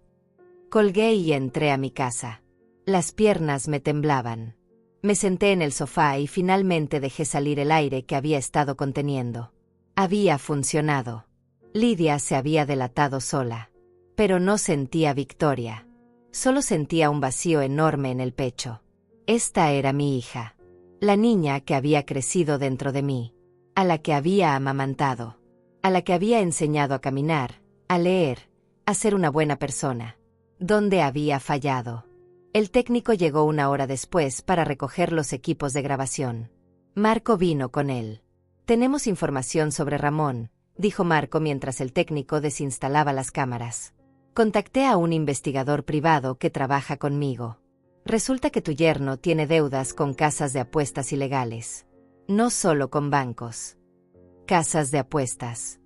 Colgué y entré a mi casa. Las piernas me temblaban. Me senté en el sofá y finalmente dejé salir el aire que había estado conteniendo. Había funcionado. Lidia se había delatado sola. Pero no sentía victoria. Solo sentía un vacío enorme en el pecho. Esta era mi hija. La niña que había crecido dentro de mí. A la que había amamantado. A la que había enseñado a caminar, a leer, a ser una buena persona. ¿Dónde había fallado? El técnico llegó una hora después para recoger los equipos de grabación. Marco vino con él. Tenemos información sobre Ramón, dijo Marco mientras el técnico desinstalaba las cámaras. Contacté a un investigador privado que trabaja conmigo. Resulta que tu yerno tiene deudas con casas de apuestas ilegales. No solo con bancos. Casas de apuestas.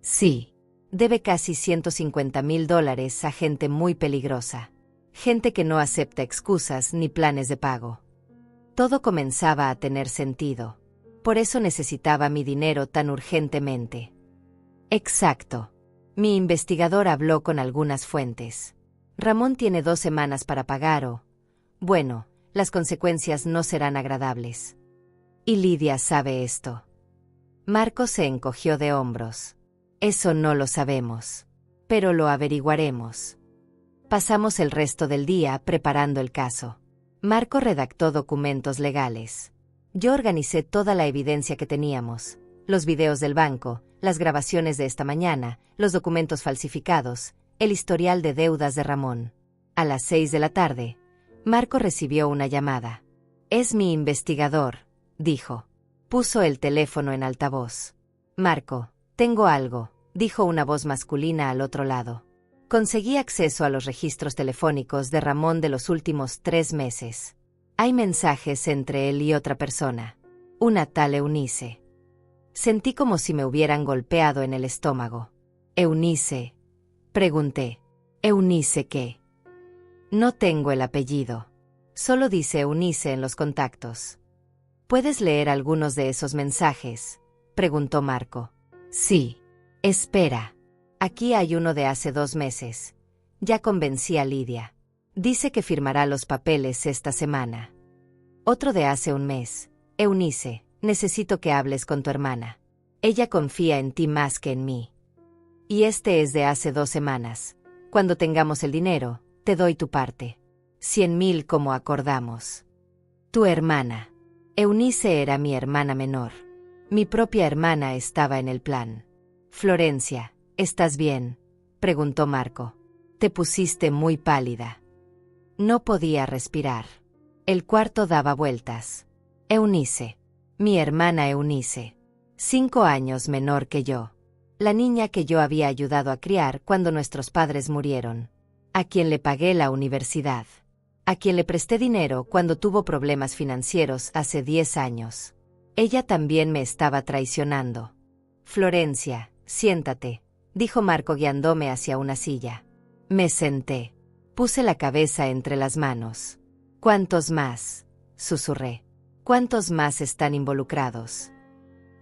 Sí. Debe casi $150,000 a gente muy peligrosa. Gente que no acepta excusas ni planes de pago. Todo comenzaba a tener sentido. Por eso necesitaba mi dinero tan urgentemente. Exacto. Mi investigador habló con algunas fuentes. Ramón tiene 2 semanas para pagar o... Bueno, las consecuencias no serán agradables. Y Lidia sabe esto. Marco se encogió de hombros. Eso no lo sabemos. Pero lo averiguaremos. Pasamos el resto del día preparando el caso. Marco redactó documentos legales. Yo organicé toda la evidencia que teníamos. Los videos del banco, las grabaciones de esta mañana, los documentos falsificados, el historial de deudas de Ramón. A las 6 de la tarde, Marco recibió una llamada. Es mi investigador, dijo. Puso el teléfono en altavoz. Marco, tengo algo, dijo una voz masculina al otro lado. Conseguí acceso a los registros telefónicos de Ramón de los últimos 3 meses. Hay mensajes entre él y otra persona. Una tal Eunice. Sentí como si me hubieran golpeado en el estómago. ¿Eunice? Pregunté. ¿Eunice qué? No tengo el apellido. Solo dice Eunice en los contactos. ¿Puedes leer algunos de esos mensajes?, preguntó Marco. Sí. Espera. Aquí hay uno de hace 2 meses. Ya convencí a Lidia. Dice que firmará los papeles esta semana. Otro de hace 1 mes. Eunice, necesito que hables con tu hermana. Ella confía en ti más que en mí. Y este es de hace 2 semanas. Cuando tengamos el dinero, te doy tu parte. 100,000 como acordamos. Tu hermana. Eunice era mi hermana menor. Mi propia hermana estaba en el plan. Florencia, ¿estás bien?, preguntó Marco. Te pusiste muy pálida. No podía respirar. El cuarto daba vueltas. Eunice. Mi hermana Eunice. 5 años menor que yo. La niña que yo había ayudado a criar cuando nuestros padres murieron. A quien le pagué la universidad. a quien le presté dinero cuando tuvo problemas financieros hace 10 años. Ella también me estaba traicionando. Florencia, siéntate, dijo Marco guiándome hacia una silla. Me senté. Puse la cabeza entre las manos. ¿Cuántos más?, susurré. ¿Cuántos más están involucrados?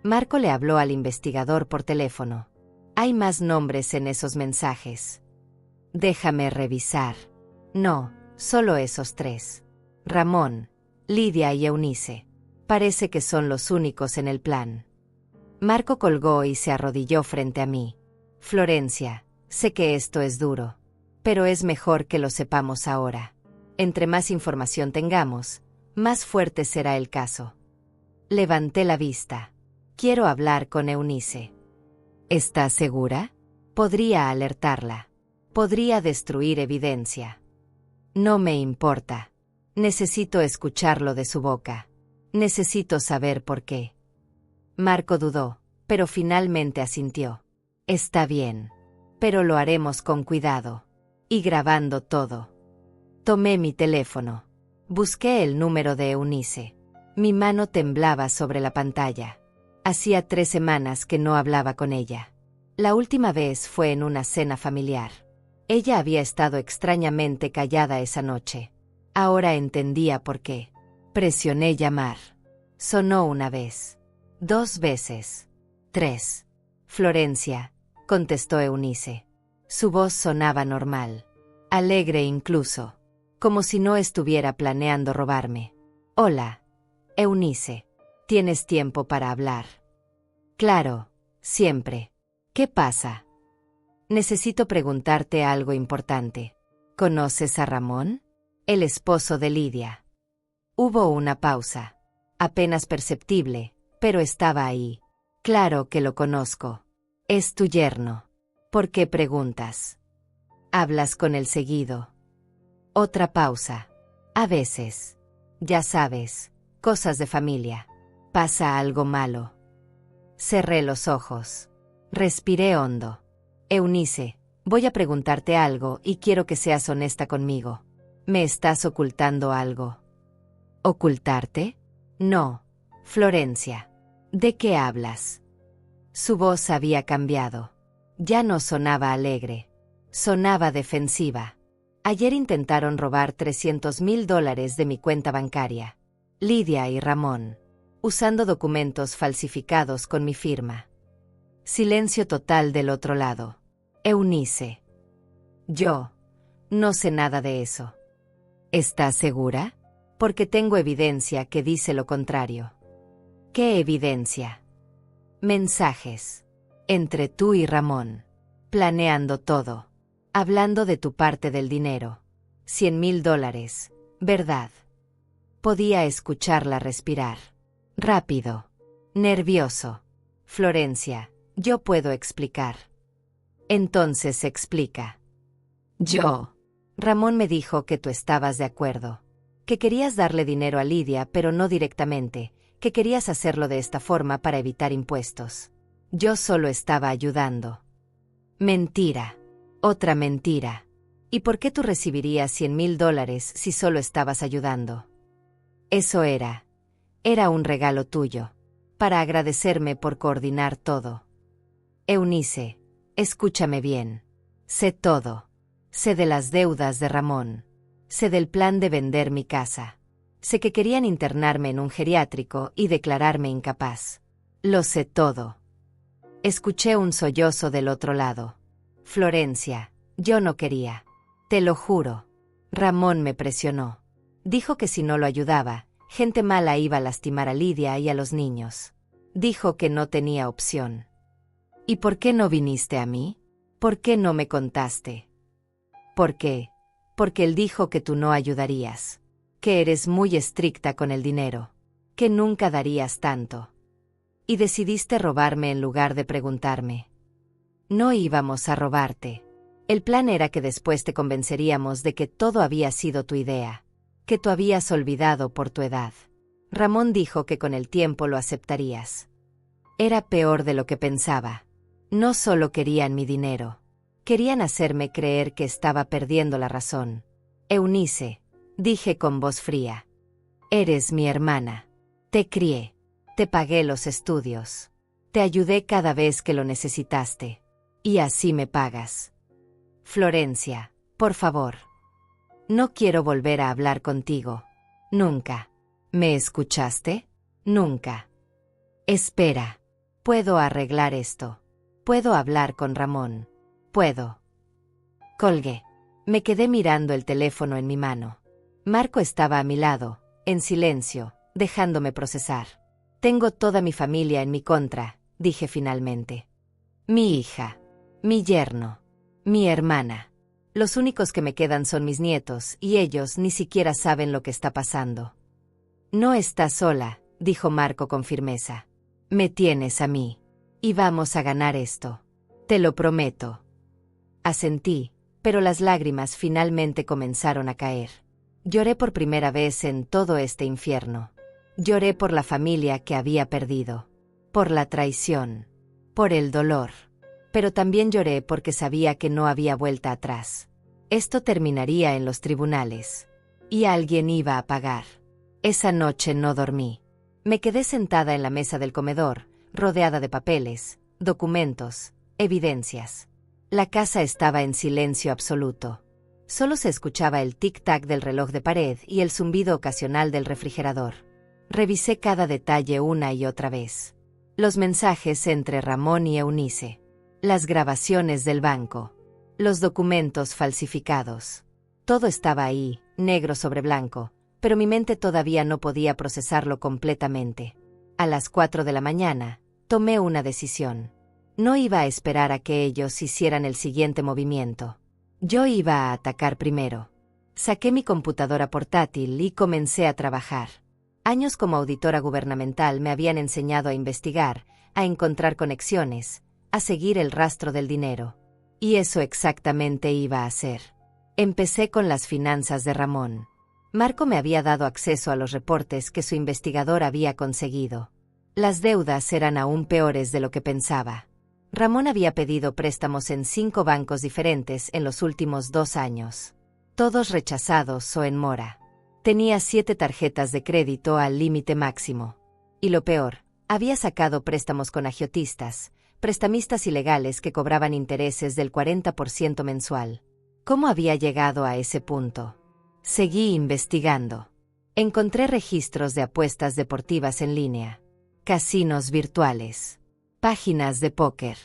Marco le habló al investigador por teléfono. Hay más nombres en esos mensajes. Déjame revisar. No, solo esos 3. Ramón, Lidia y Eunice. Parece que son los únicos en el plan. Marco colgó y se arrodilló frente a mí. Florencia, sé que esto es duro, pero es mejor que lo sepamos ahora. Entre más información tengamos, más fuerte será el caso. Levanté la vista. Quiero hablar con Eunice. ¿Estás segura? Podría alertarla. Podría destruir evidencia. No me importa. Necesito escucharlo de su boca. Necesito saber por qué. Marco dudó, pero finalmente asintió. Está bien. Pero lo haremos con cuidado. Y grabando todo. Tomé mi teléfono. Busqué el número de Eunice. Mi mano temblaba sobre la pantalla. Hacía 3 semanas que no hablaba con ella. La última vez fue en una cena familiar. Ella había estado extrañamente callada esa noche. Ahora entendía por qué. Presioné llamar. Sonó una vez. 2 veces. 3. Florencia, contestó Eunice. Su voz sonaba normal. Alegre incluso. Como si no estuviera planeando robarme. Hola, Eunice. ¿Tienes tiempo para hablar? Claro, siempre. ¿Qué pasa? Necesito preguntarte algo importante. ¿Conoces a Ramón? El esposo de Lidia. Hubo una pausa. Apenas perceptible, pero estaba ahí. Claro que lo conozco. Es tu yerno. ¿Por qué preguntas? Hablas con él seguido. Otra pausa. A veces. Ya sabes, cosas de familia. Pasa algo malo. Cerré los ojos. Respiré hondo. Eunice, voy a preguntarte algo y quiero que seas honesta conmigo. ¿Me estás ocultando algo? ¿Ocultarte? No, Florencia. ¿De qué hablas? Su voz había cambiado. Ya no sonaba alegre. Sonaba defensiva. Ayer intentaron robar $300,000 de mi cuenta bancaria. Lidia y Ramón. Usando documentos falsificados con mi firma. Silencio total del otro lado. Eunice. Yo. No sé nada de eso. ¿Estás segura? Porque tengo evidencia que dice lo contrario. ¿Qué evidencia? Mensajes. Entre tú y Ramón. Planeando todo. Hablando de tu parte del dinero. $100,000, ¿verdad? Podía escucharla respirar. Rápido. Nervioso. Florencia, yo puedo explicar. Entonces explica. Yo. Ramón me dijo que tú estabas de acuerdo. Que querías darle dinero a Lidia, pero no directamente, que querías hacerlo de esta forma para evitar impuestos. Yo solo estaba ayudando. Mentira. Otra mentira. ¿Y por qué tú recibirías $100,000 si solo estabas ayudando? Eso era un regalo tuyo, para agradecerme por coordinar todo. Eunice, escúchame bien. Sé todo. Sé de las deudas de Ramón. Sé del plan de vender mi casa. Sé que querían internarme en un geriátrico y declararme incapaz. Lo sé todo. Escuché un sollozo del otro lado. Florencia, yo no quería. Te lo juro. Ramón me presionó. Dijo que si no lo ayudaba, gente mala iba a lastimar a Lidia y a los niños. Dijo que no tenía opción. ¿Y por qué no viniste a mí? ¿Por qué no me contaste? ¿Por qué? Porque él dijo que tú no ayudarías. Que eres muy estricta con el dinero. Que nunca darías tanto. Y decidiste robarme en lugar de preguntarme. No íbamos a robarte. El plan era que después te convenceríamos de que todo había sido tu idea. Que tú habías olvidado por tu edad. Ramón dijo que con el tiempo lo aceptarías. Era peor de lo que pensaba. No solo querían mi dinero. Querían hacerme creer que estaba perdiendo la razón. Eunice, dije con voz fría. Eres mi hermana. Te crié. Te pagué los estudios. Te ayudé cada vez que lo necesitaste. Y así me pagas. Florencia, por favor. No quiero volver a hablar contigo. Nunca. ¿Me escuchaste? Nunca. Espera. Puedo arreglar esto. Puedo hablar con Ramón. Puedo. Colgué. Me quedé mirando el teléfono en mi mano. Marco estaba a mi lado, en silencio, dejándome procesar. Tengo toda mi familia en mi contra, dije finalmente. Mi hija. Mi yerno. Mi hermana. Los únicos que me quedan son mis nietos, y ellos ni siquiera saben lo que está pasando. No estás sola, dijo Marco con firmeza. Me tienes a mí. Y vamos a ganar esto. Te lo prometo. Asentí, pero las lágrimas finalmente comenzaron a caer. Lloré por primera vez en todo este infierno. Lloré por la familia que había perdido. Por la traición. Por el dolor. Pero también lloré porque sabía que no había vuelta atrás. Esto terminaría en los tribunales. Y alguien iba a pagar. Esa noche no dormí. Me quedé sentada en la mesa del comedor, rodeada de papeles, documentos, evidencias. La casa estaba en silencio absoluto. Solo se escuchaba el tic-tac del reloj de pared y el zumbido ocasional del refrigerador. Revisé cada detalle una y otra vez. Los mensajes entre Ramón y Eunice. Las grabaciones del banco. Los documentos falsificados. Todo estaba ahí, negro sobre blanco, pero mi mente todavía no podía procesarlo completamente. A las 4 de la mañana, tomé una decisión. No iba a esperar a que ellos hicieran el siguiente movimiento. Yo iba a atacar primero. Saqué mi computadora portátil y comencé a trabajar. Años como auditora gubernamental me habían enseñado a investigar, a encontrar conexiones, a seguir el rastro del dinero. Y eso exactamente iba a hacer. Empecé con las finanzas de Ramón. Marco me había dado acceso a los reportes que su investigador había conseguido. Las deudas eran aún peores de lo que pensaba. Ramón había pedido préstamos en 5 bancos diferentes en los últimos 2 años. Todos rechazados o en mora. Tenía 7 tarjetas de crédito al límite máximo. Y lo peor, había sacado préstamos con agiotistas, prestamistas ilegales que cobraban intereses del 40% mensual. ¿Cómo había llegado a ese punto? Seguí investigando. Encontré registros de apuestas deportivas en línea, casinos virtuales, páginas de póker.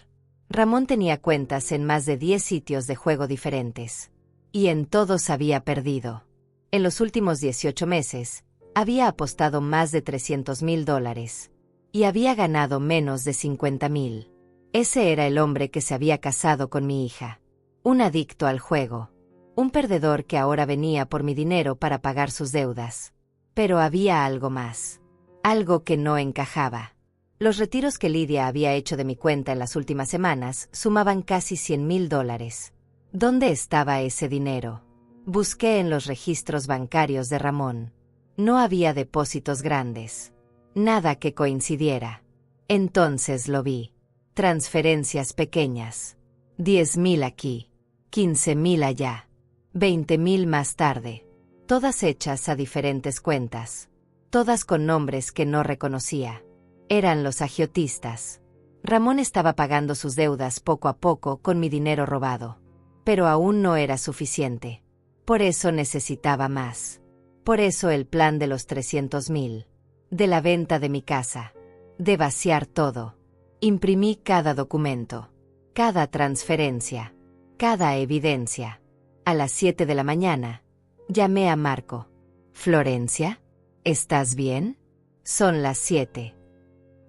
Ramón tenía cuentas en más de 10 sitios de juego diferentes. Y en todos había perdido. En los últimos 18 meses, había apostado más de $300,000. Y había ganado menos de $50,000. Ese era el hombre que se había casado con mi hija. Un adicto al juego. Un perdedor que ahora venía por mi dinero para pagar sus deudas. Pero había algo más. Algo que no encajaba. Los retiros que Lidia había hecho de mi cuenta en las últimas semanas sumaban casi $100,000. ¿Dónde estaba ese dinero? Busqué en los registros bancarios de Ramón. No había depósitos grandes. Nada que coincidiera. Entonces lo vi. Transferencias pequeñas. 10,000 aquí. 15,000 allá. 20,000 más tarde. Todas hechas a diferentes cuentas. Todas con nombres que no reconocía. Eran los agiotistas. Ramón estaba pagando sus deudas poco a poco con mi dinero robado. Pero aún no era suficiente. Por eso necesitaba más. Por eso el plan de los 300,000. De la venta de mi casa. De vaciar todo. Imprimí cada documento. Cada transferencia. Cada evidencia. A las 7 de la mañana, llamé a Marco. «Florencia, ¿estás bien? Son las 7.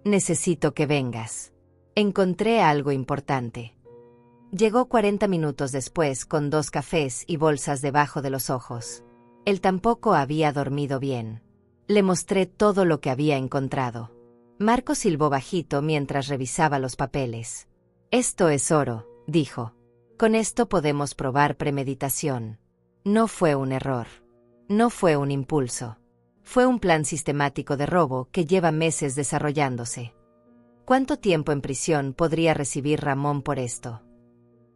Necesito que vengas. Encontré algo importante». Llegó 40 minutos después con 2 cafés y bolsas debajo de los ojos. Él tampoco había dormido bien. Le mostré todo lo que había encontrado. Marco silbó bajito mientras revisaba los papeles. «Esto es oro», dijo. «Con esto podemos probar premeditación. No fue un error. No fue un impulso. Fue un plan sistemático de robo que lleva meses desarrollándose». ¿Cuánto tiempo en prisión podría recibir Ramón por esto?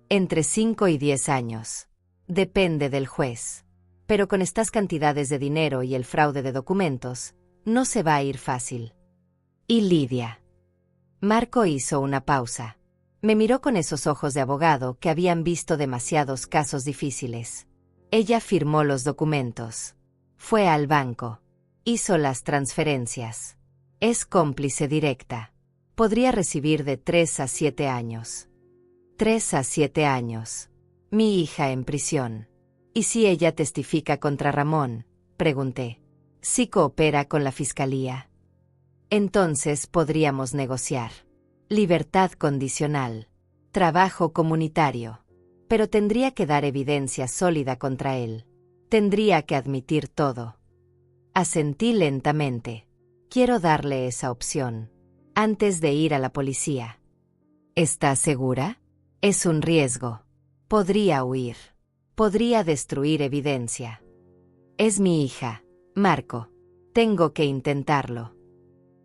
Entre 5 y 10 años. Depende del juez. Pero con estas cantidades de dinero y el fraude de documentos, no se va a ir fácil. ¿Y Lidia? Marco hizo una pausa. Me miró con esos ojos de abogado que habían visto demasiados casos difíciles. Ella firmó los documentos. Fue al banco. Hizo las transferencias. Es cómplice directa. Podría recibir de 3 a 7 años. 3 a 7 años. Mi hija en prisión. ¿Y si ella testifica contra Ramón? Pregunté. Si coopera con la fiscalía. Entonces podríamos negociar. Libertad condicional. Trabajo comunitario. Pero tendría que dar evidencia sólida contra él. Tendría que admitir todo. Asentí lentamente. Quiero darle esa opción. Antes de ir a la policía. ¿Estás segura? Es un riesgo. Podría huir. Podría destruir evidencia. Es mi hija, Marco. Tengo que intentarlo.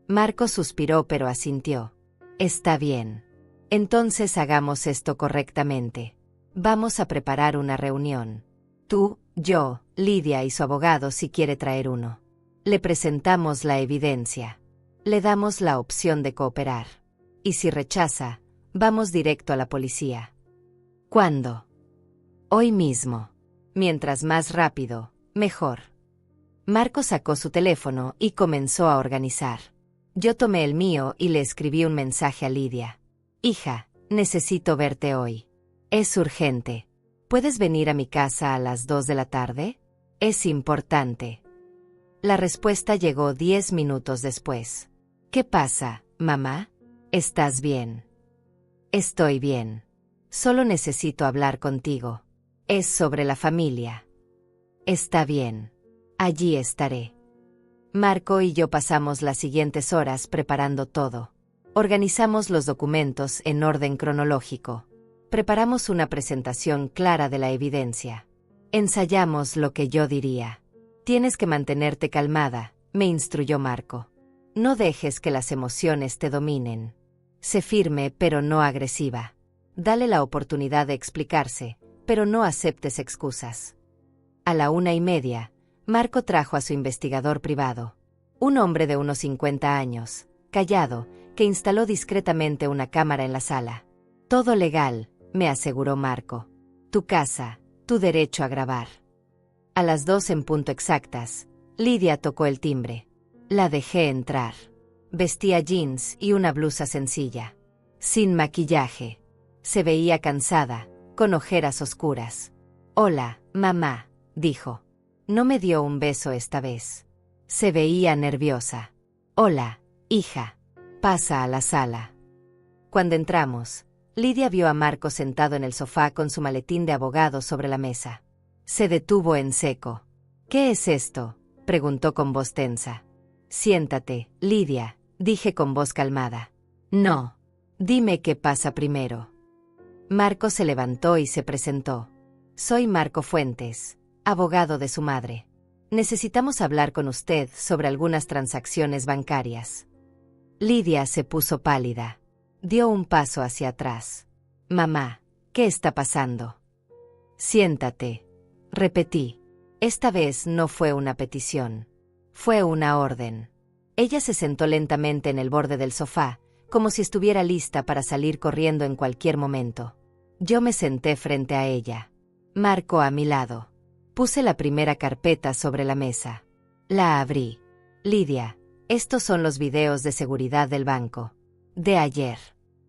Marco suspiró pero asintió. Está bien. Entonces hagamos esto correctamente. Vamos a preparar una reunión. Tú, yo, Lidia y su abogado si quiere traer uno. Le presentamos la evidencia. Le damos la opción de cooperar. Y si rechaza, vamos directo a la policía. ¿Cuándo? Hoy mismo. Mientras más rápido, mejor. Marco sacó su teléfono y comenzó a organizar. Yo tomé el mío y le escribí un mensaje a Lidia. Hija, necesito verte hoy. Es urgente. ¿Puedes venir a mi casa a las 2 de la tarde? Es importante. La respuesta llegó 10 minutos después. ¿Qué pasa, mamá? ¿Estás bien? Estoy bien. Solo necesito hablar contigo. Es sobre la familia. Está bien. Allí estaré. Marco y yo pasamos las siguientes horas preparando todo. Organizamos los documentos en orden cronológico. Preparamos una presentación clara de la evidencia. Ensayamos lo que yo diría. Tienes que mantenerte calmada, me instruyó Marco. No dejes que las emociones te dominen. Sé firme pero no agresiva. Dale la oportunidad de explicarse, pero no aceptes excusas. A la 1:30, Marco trajo a su investigador privado. Un hombre de unos 50 años, callado, que instaló discretamente una cámara en la sala. Todo legal, me aseguró Marco. Tu casa, tu derecho a grabar. A las 2 en punto exactas, Lidia tocó el timbre. La dejé entrar. Vestía jeans y una blusa sencilla. Sin maquillaje. Se veía cansada, con ojeras oscuras. Hola, mamá, dijo. No me dio un beso esta vez. Se veía nerviosa. Hola, hija. Pasa a la sala. Cuando entramos, Lidia vio a Marco sentado en el sofá con su maletín de abogado sobre la mesa. Se detuvo en seco. ¿Qué es esto?, preguntó con voz tensa. Siéntate, Lidia, dije con voz calmada. No. Dime qué pasa primero. Marco se levantó y se presentó. Soy Marco Fuentes, abogado de su madre. Necesitamos hablar con usted sobre algunas transacciones bancarias. Lidia se puso pálida. Dio un paso hacia atrás. Mamá, ¿qué está pasando? Siéntate, repetí. Esta vez no fue una petición. Fue una orden. Ella se sentó lentamente en el borde del sofá, como si estuviera lista para salir corriendo en cualquier momento. Yo me senté frente a ella. Marco a mi lado. Puse la primera carpeta sobre la mesa. La abrí. Lidia, estos son los videos de seguridad del banco. De ayer.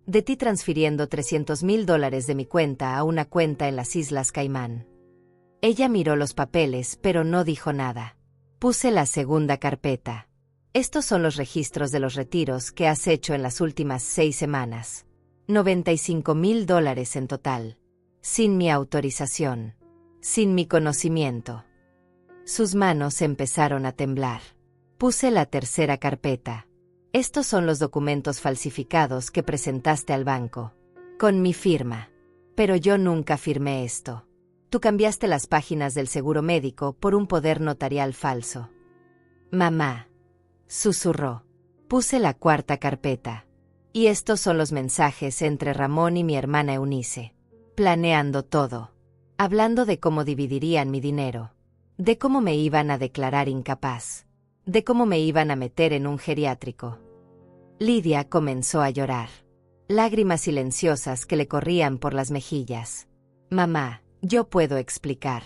De ti transfiriendo $300,000 de mi cuenta a una cuenta en las Islas Caimán. Ella miró los papeles, pero no dijo nada. Puse la segunda carpeta. Estos son los registros de los retiros que has hecho en las últimas 6 semanas. $95,000 en total. Sin mi autorización. Sin mi conocimiento. Sus manos empezaron a temblar. Puse la tercera carpeta. Estos son los documentos falsificados que presentaste al banco. Con mi firma. Pero yo nunca firmé esto. Tú cambiaste las páginas del seguro médico por un poder notarial falso. Mamá. Susurró. Puse la cuarta carpeta. Y estos son los mensajes entre Ramón y mi hermana Eunice. Planeando todo. Hablando de cómo dividirían mi dinero. de cómo me iban a declarar incapaz, de cómo me iban a meter en un geriátrico. Lidia comenzó a llorar. Lágrimas silenciosas que le corrían por las mejillas. Mamá, yo puedo explicar.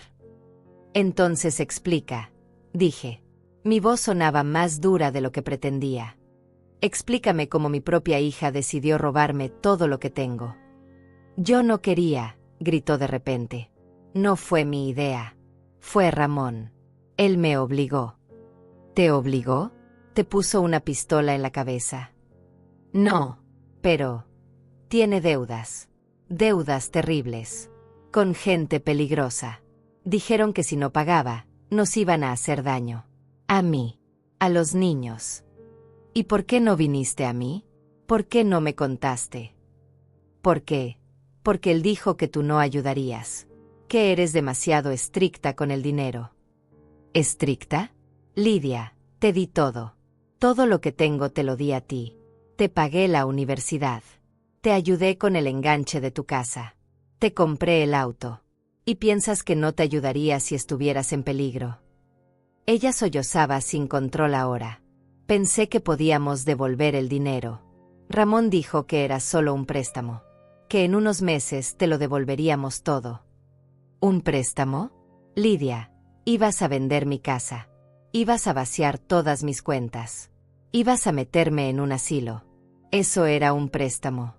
Entonces explica, dije. Mi voz sonaba más dura de lo que pretendía. Explícame cómo mi propia hija decidió robarme todo lo que tengo. Yo no quería, gritó de repente. No fue mi idea. Fue Ramón. Él me obligó. ¿Te obligó? Te puso una pistola en la cabeza. No. Pero tiene deudas. Deudas terribles. Con gente peligrosa. Dijeron que si no pagaba, nos iban a hacer daño. A mí. A los niños. ¿Y por qué no viniste a mí? ¿Por qué no me contaste? ¿Por qué? Porque él dijo que tú no ayudarías. Que eres demasiado estricta con el dinero. ¿Estricta? Lidia, te di todo. Todo lo que tengo te lo di a ti. Te pagué la universidad. Te ayudé con el enganche de tu casa. Te compré el auto. ¿Y piensas que no te ayudaría si estuvieras en peligro? Ella sollozaba sin control ahora. Pensé que podíamos devolver el dinero. Ramón dijo que era solo un préstamo. Que en unos meses te lo devolveríamos todo. ¿Un préstamo? Lidia, ibas a vender mi casa. Ibas a vaciar todas mis cuentas. Ibas a meterme en un asilo. Eso era un préstamo.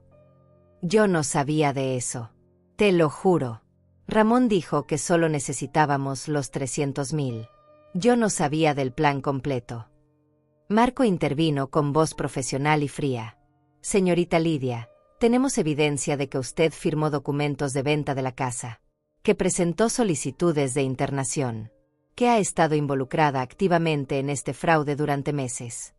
Yo no sabía de eso. Te lo juro. Ramón dijo que solo necesitábamos los 300.000. Yo no sabía del plan completo. Marco intervino con voz profesional y fría. Señorita Lidia, tenemos evidencia de que usted firmó documentos de venta de la casa, que presentó solicitudes de internación, que ha estado involucrada activamente en este fraude durante meses.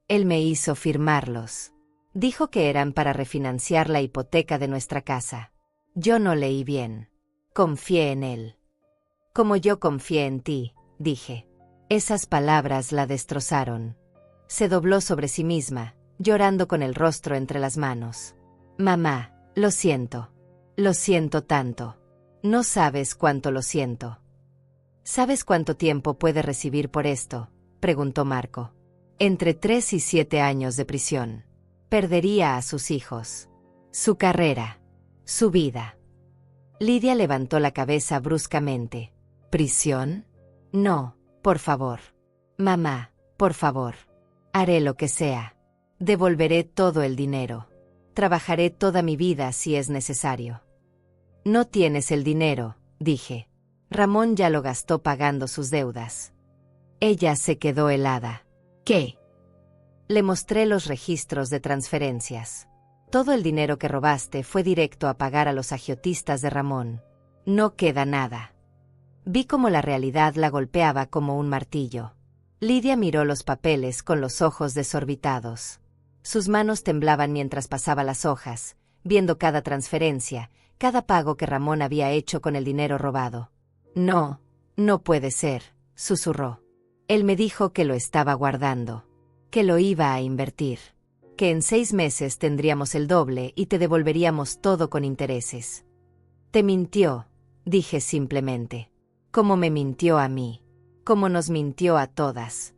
Él me hizo firmarlos. Dijo que eran para refinanciar la hipoteca de nuestra casa. Yo no leí bien. Confié en él. Como yo confié en ti, dije. Esas palabras la destrozaron. Se dobló sobre sí misma, llorando con el rostro entre las manos. Mamá, lo siento. Lo siento tanto. No sabes cuánto lo siento. ¿Sabes cuánto tiempo puede recibir por esto?, preguntó Marco. Entre 3 y 7 años de prisión. Perdería a sus hijos. Su carrera. Su vida. Lidia levantó la cabeza bruscamente. ¿Prisión? No, por favor. Mamá, por favor. Haré lo que sea. Devolveré todo el dinero. Trabajaré toda mi vida si es necesario. No tienes el dinero, dije. Ramón ya lo gastó pagando sus deudas. Ella se quedó helada. ¿Qué? Le mostré los registros de transferencias. Todo el dinero que robaste fue directo a pagar a los agiotistas de Ramón. No queda nada. Vi cómo la realidad la golpeaba como un martillo. Lidia miró los papeles con los ojos desorbitados. Sus manos temblaban mientras pasaba las hojas, viendo cada transferencia, cada pago que Ramón había hecho con el dinero robado. No, no puede ser, susurró. Él me dijo que lo estaba guardando, que lo iba a invertir, que en 6 meses tendríamos el doble y te devolveríamos todo con intereses. Te mintió, dije simplemente. Como me mintió a mí, como nos mintió a todas.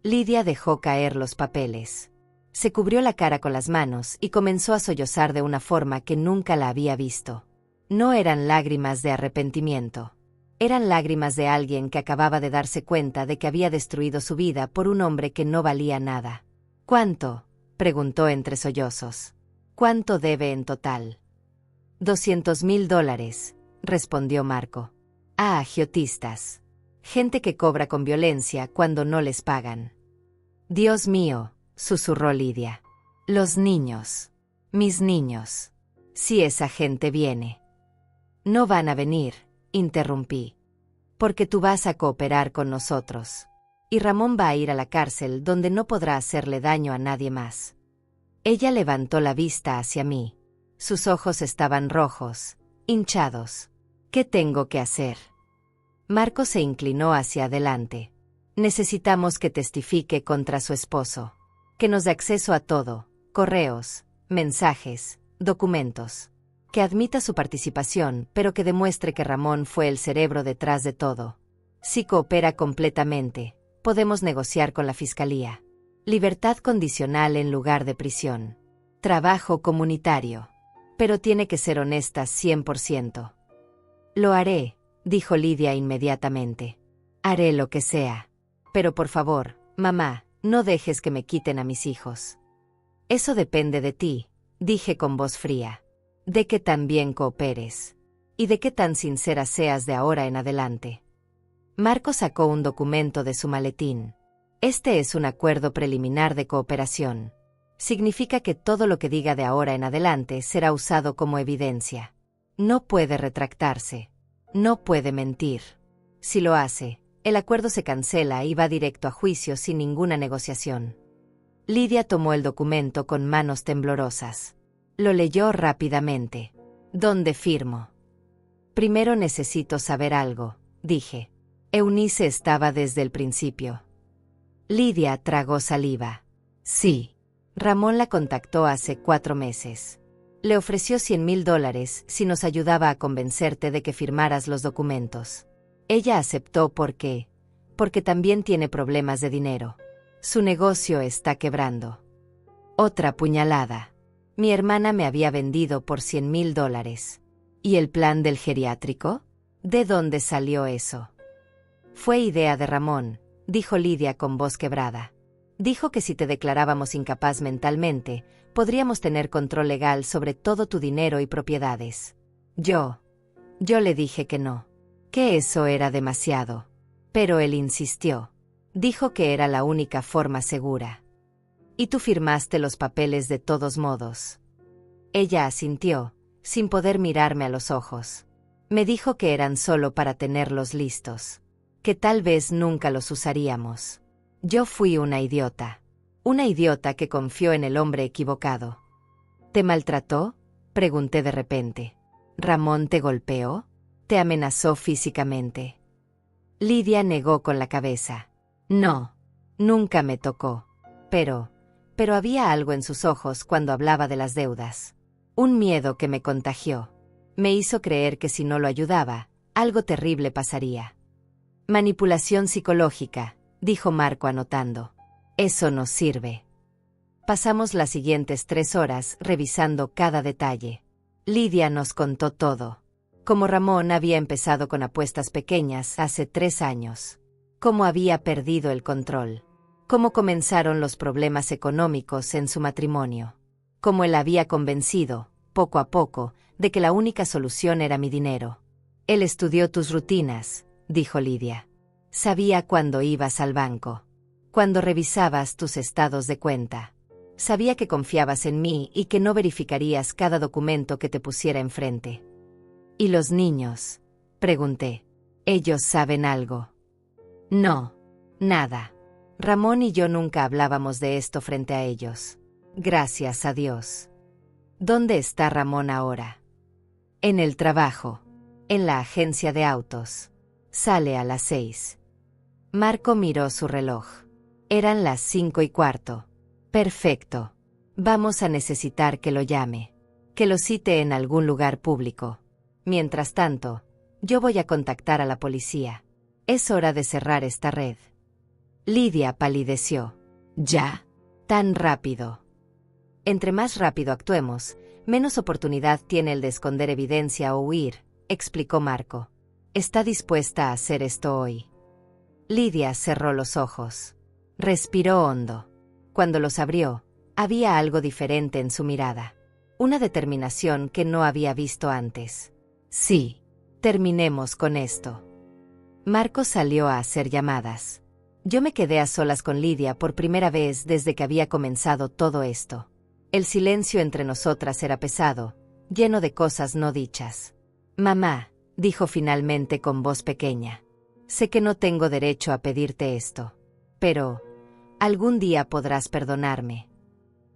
Lidia dejó caer los papeles. Se cubrió la cara con las manos y comenzó a sollozar de una forma que nunca la había visto. No eran lágrimas de arrepentimiento. Eran lágrimas de alguien que acababa de darse cuenta de que había destruido su vida por un hombre que no valía nada. ¿Cuánto?, preguntó entre sollozos. ¿Cuánto debe en total? $200.000, respondió Marco. A agiotistas. Gente que cobra con violencia cuando no les pagan. Dios mío, susurró Lidia. Los niños. Mis niños. Si esa gente viene. No van a venir, interrumpí. Porque tú vas a cooperar con nosotros. Y Ramón va a ir a la cárcel donde no podrá hacerle daño a nadie más. Ella levantó la vista hacia mí. Sus ojos estaban rojos, hinchados. ¿Qué tengo que hacer? Marco se inclinó hacia adelante. Necesitamos que testifique contra su esposo. Que nos dé acceso a todo, correos, mensajes, documentos. Que admita su participación, pero que demuestre que Ramón fue el cerebro detrás de todo. Si coopera completamente, podemos negociar con la fiscalía. Libertad condicional en lugar de prisión. Trabajo comunitario. Pero tiene que ser honesta 100%. Lo haré, dijo Lidia inmediatamente. Haré lo que sea. Pero por favor, mamá, no dejes que me quiten a mis hijos. Eso depende de ti, dije con voz fría. De que tan bien cooperes. Y de qué tan sincera seas de ahora en adelante. Marco sacó un documento de su maletín. Este es un acuerdo preliminar de cooperación. Significa que todo lo que diga de ahora en adelante será usado como evidencia. No puede retractarse. No puede mentir. Si lo hace, el acuerdo se cancela y va directo a juicio sin ninguna negociación. Lidia tomó el documento con manos temblorosas. Lo leyó rápidamente. ¿Dónde firmo? Primero necesito saber algo, dije. Eunice estaba desde el principio. Lidia tragó saliva. Sí. Ramón la contactó hace 4 meses. Le ofreció $100,000 si nos ayudaba a convencerte de que firmaras los documentos. Ella aceptó porque también tiene problemas de dinero. Su negocio está quebrando. Otra puñalada. Mi hermana me había vendido por $100,000. ¿Y el plan del geriátrico? ¿De dónde salió eso? Fue idea de Ramón, dijo Lidia con voz quebrada. Dijo que si te declarábamos incapaz mentalmente, podríamos tener control legal sobre todo tu dinero y propiedades. Yo le dije que no, que eso era demasiado. Pero él insistió. Dijo que era la única forma segura. Y tú firmaste los papeles de todos modos. Ella asintió, sin poder mirarme a los ojos. Me dijo que eran solo para tenerlos listos. Que tal vez nunca los usaríamos. Yo fui una idiota que confió en el hombre equivocado. ¿Te maltrató?, pregunté de repente. ¿Ramón te golpeó? ¿Te amenazó físicamente? Lidia negó con la cabeza. No, nunca me tocó. Pero había algo en sus ojos cuando hablaba de las deudas. Un miedo que me contagió. Me hizo creer que si no lo ayudaba, algo terrible pasaría. Manipulación psicológica, dijo Marco anotando. Eso nos sirve. Pasamos las siguientes 3 horas revisando cada detalle. Lidia nos contó todo. Cómo Ramón había empezado con apuestas pequeñas hace 3 años. Cómo había perdido el control. Cómo comenzaron los problemas económicos en su matrimonio. Cómo él había convencido, poco a poco, de que la única solución era mi dinero. Él estudió tus rutinas, dijo Lidia. Sabía cuándo ibas al banco. Cuando revisabas tus estados de cuenta. Sabía que confiabas en mí y que no verificarías cada documento que te pusiera enfrente. ¿Y los niños?, pregunté. ¿Ellos saben algo? No, nada. Ramón y yo nunca hablábamos de esto frente a ellos. Gracias a Dios. ¿Dónde está Ramón ahora? En el trabajo. En la agencia de autos. Sale a las 6. Marco miró su reloj. Eran las 5:15. Perfecto. Vamos a necesitar que lo llame. Que lo cite en algún lugar público. Mientras tanto, yo voy a contactar a la policía. Es hora de cerrar esta red. Lidia palideció. ¿Ya? ¿Tan rápido? Entre más rápido actuemos, menos oportunidad tiene el de esconder evidencia o huir, explicó Marco. ¿Está dispuesta a hacer esto hoy? Lidia cerró los ojos. Respiró hondo. Cuando los abrió, había algo diferente en su mirada. Una determinación que no había visto antes. Sí, terminemos con esto. Marco salió a hacer llamadas. Yo me quedé a solas con Lidia por primera vez desde que había comenzado todo esto. El silencio entre nosotras era pesado, lleno de cosas no dichas. Mamá, dijo finalmente con voz pequeña. Sé que no tengo derecho a pedirte esto. Pero algún día podrás perdonarme.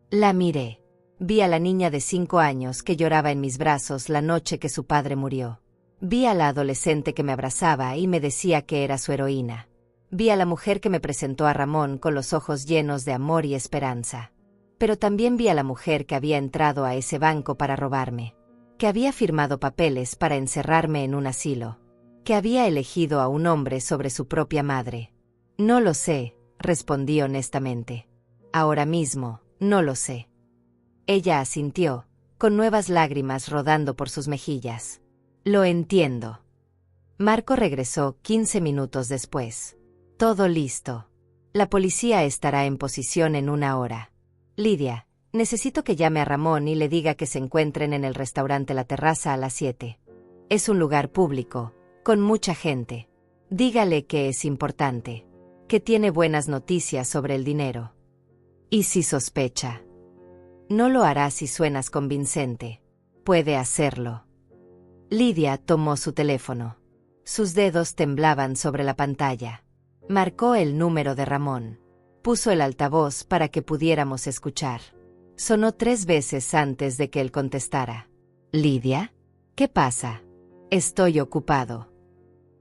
La miré. Vi a la niña de 5 años que lloraba en mis brazos la noche que su padre murió. Vi a la adolescente que me abrazaba y me decía que era su heroína. Vi a la mujer que me presentó a Ramón con los ojos llenos de amor y esperanza. Pero también vi a la mujer que había entrado a ese banco para robarme. Que había firmado papeles para encerrarme en un asilo. que había elegido a un hombre sobre su propia madre. No lo sé, respondí honestamente. Ahora mismo, no lo sé. Ella asintió, con nuevas lágrimas rodando por sus mejillas. Lo entiendo. Marco regresó 15 minutos después. Todo listo. La policía estará en posición en 1 hora. Lidia, necesito que llame a Ramón y le diga que se encuentren en el restaurante La Terraza a las 7. Es un lugar público, con mucha gente. Dígale que es importante, que tiene buenas noticias sobre el dinero. ¿Y si sospecha? No lo hará si suenas convincente. Puede hacerlo. Lidia tomó su teléfono. Sus dedos temblaban sobre la pantalla. Marcó el número de Ramón. Puso el altavoz para que pudiéramos escuchar. Sonó 3 veces antes de que él contestara. ¿Lidia? ¿Qué pasa? Estoy ocupado.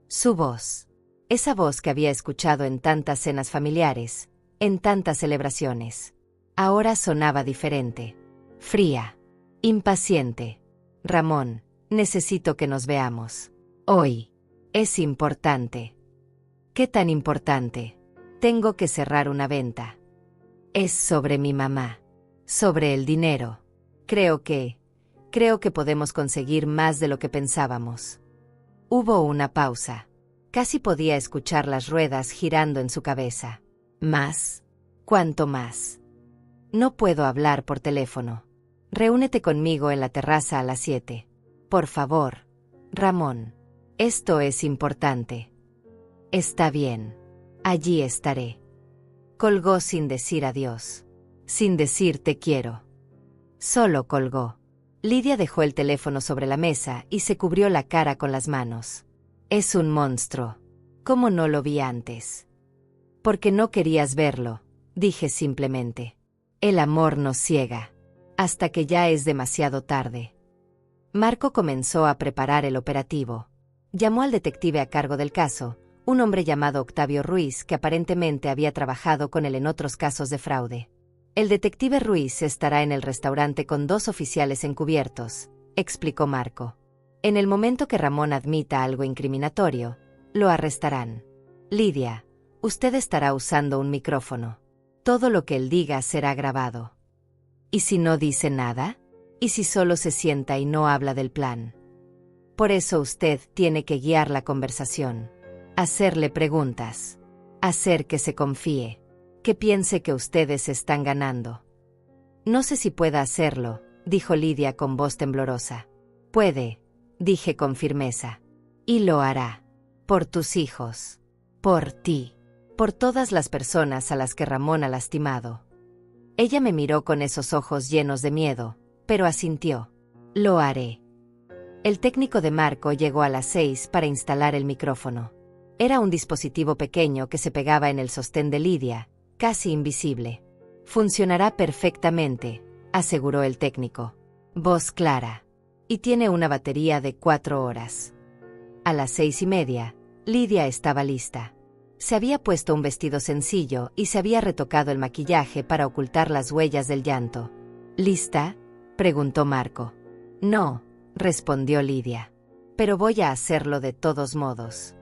Su voz. Esa voz que había escuchado en tantas cenas familiares, en tantas celebraciones. Ahora sonaba diferente. Fría. Impaciente. Ramón, necesito que nos veamos. Hoy. Es importante. ¿Qué tan importante? Tengo que cerrar una venta. Es sobre mi mamá. Sobre el dinero. Creo que podemos conseguir más de lo que pensábamos. Hubo una pausa. Casi podía escuchar las ruedas girando en su cabeza. ¿Más? ¿Cuánto más? No puedo hablar por teléfono. Reúnete conmigo en la terraza a las 7. Por favor, Ramón. Esto es importante. Está bien. Allí estaré. Colgó sin decir adiós. Sin decir te quiero. Solo colgó. Lidia dejó el teléfono sobre la mesa y se cubrió la cara con las manos. Es un monstruo. ¿Cómo no lo vi antes? Porque no querías verlo, dije simplemente. El amor nos ciega. Hasta que ya es demasiado tarde. Marco comenzó a preparar el operativo. Llamó al detective a cargo del caso, un hombre llamado Octavio Ruiz que aparentemente había trabajado con él en otros casos de fraude. El detective Ruiz estará en el restaurante con 2 oficiales encubiertos, explicó Marco. En el momento que Ramón admita algo incriminatorio, lo arrestarán. Lidia, usted estará usando un micrófono. Todo lo que él diga será grabado. ¿Y si no dice nada? ¿Y si solo se sienta y no habla del plan? Por eso usted tiene que guiar la conversación. Hacerle preguntas. Hacer que se confíe. Que piense que ustedes están ganando. No sé si pueda hacerlo, dijo Lidia con voz temblorosa. Puede, dije con firmeza. Y lo hará. Por tus hijos. Por ti. Por todas las personas a las que Ramón ha lastimado. Ella me miró con esos ojos llenos de miedo, pero asintió. Lo haré. El técnico de Marco llegó a las 6 para instalar el micrófono. Era un dispositivo pequeño que se pegaba en el sostén de Lidia, casi invisible. Funcionará perfectamente, aseguró el técnico. Voz clara. Y tiene una batería de 4 horas. A las 6:30, Lidia estaba lista. Se había puesto un vestido sencillo y se había retocado el maquillaje para ocultar las huellas del llanto. ¿Lista?, preguntó Marco. No, respondió Lidia. Pero voy a hacerlo de todos modos.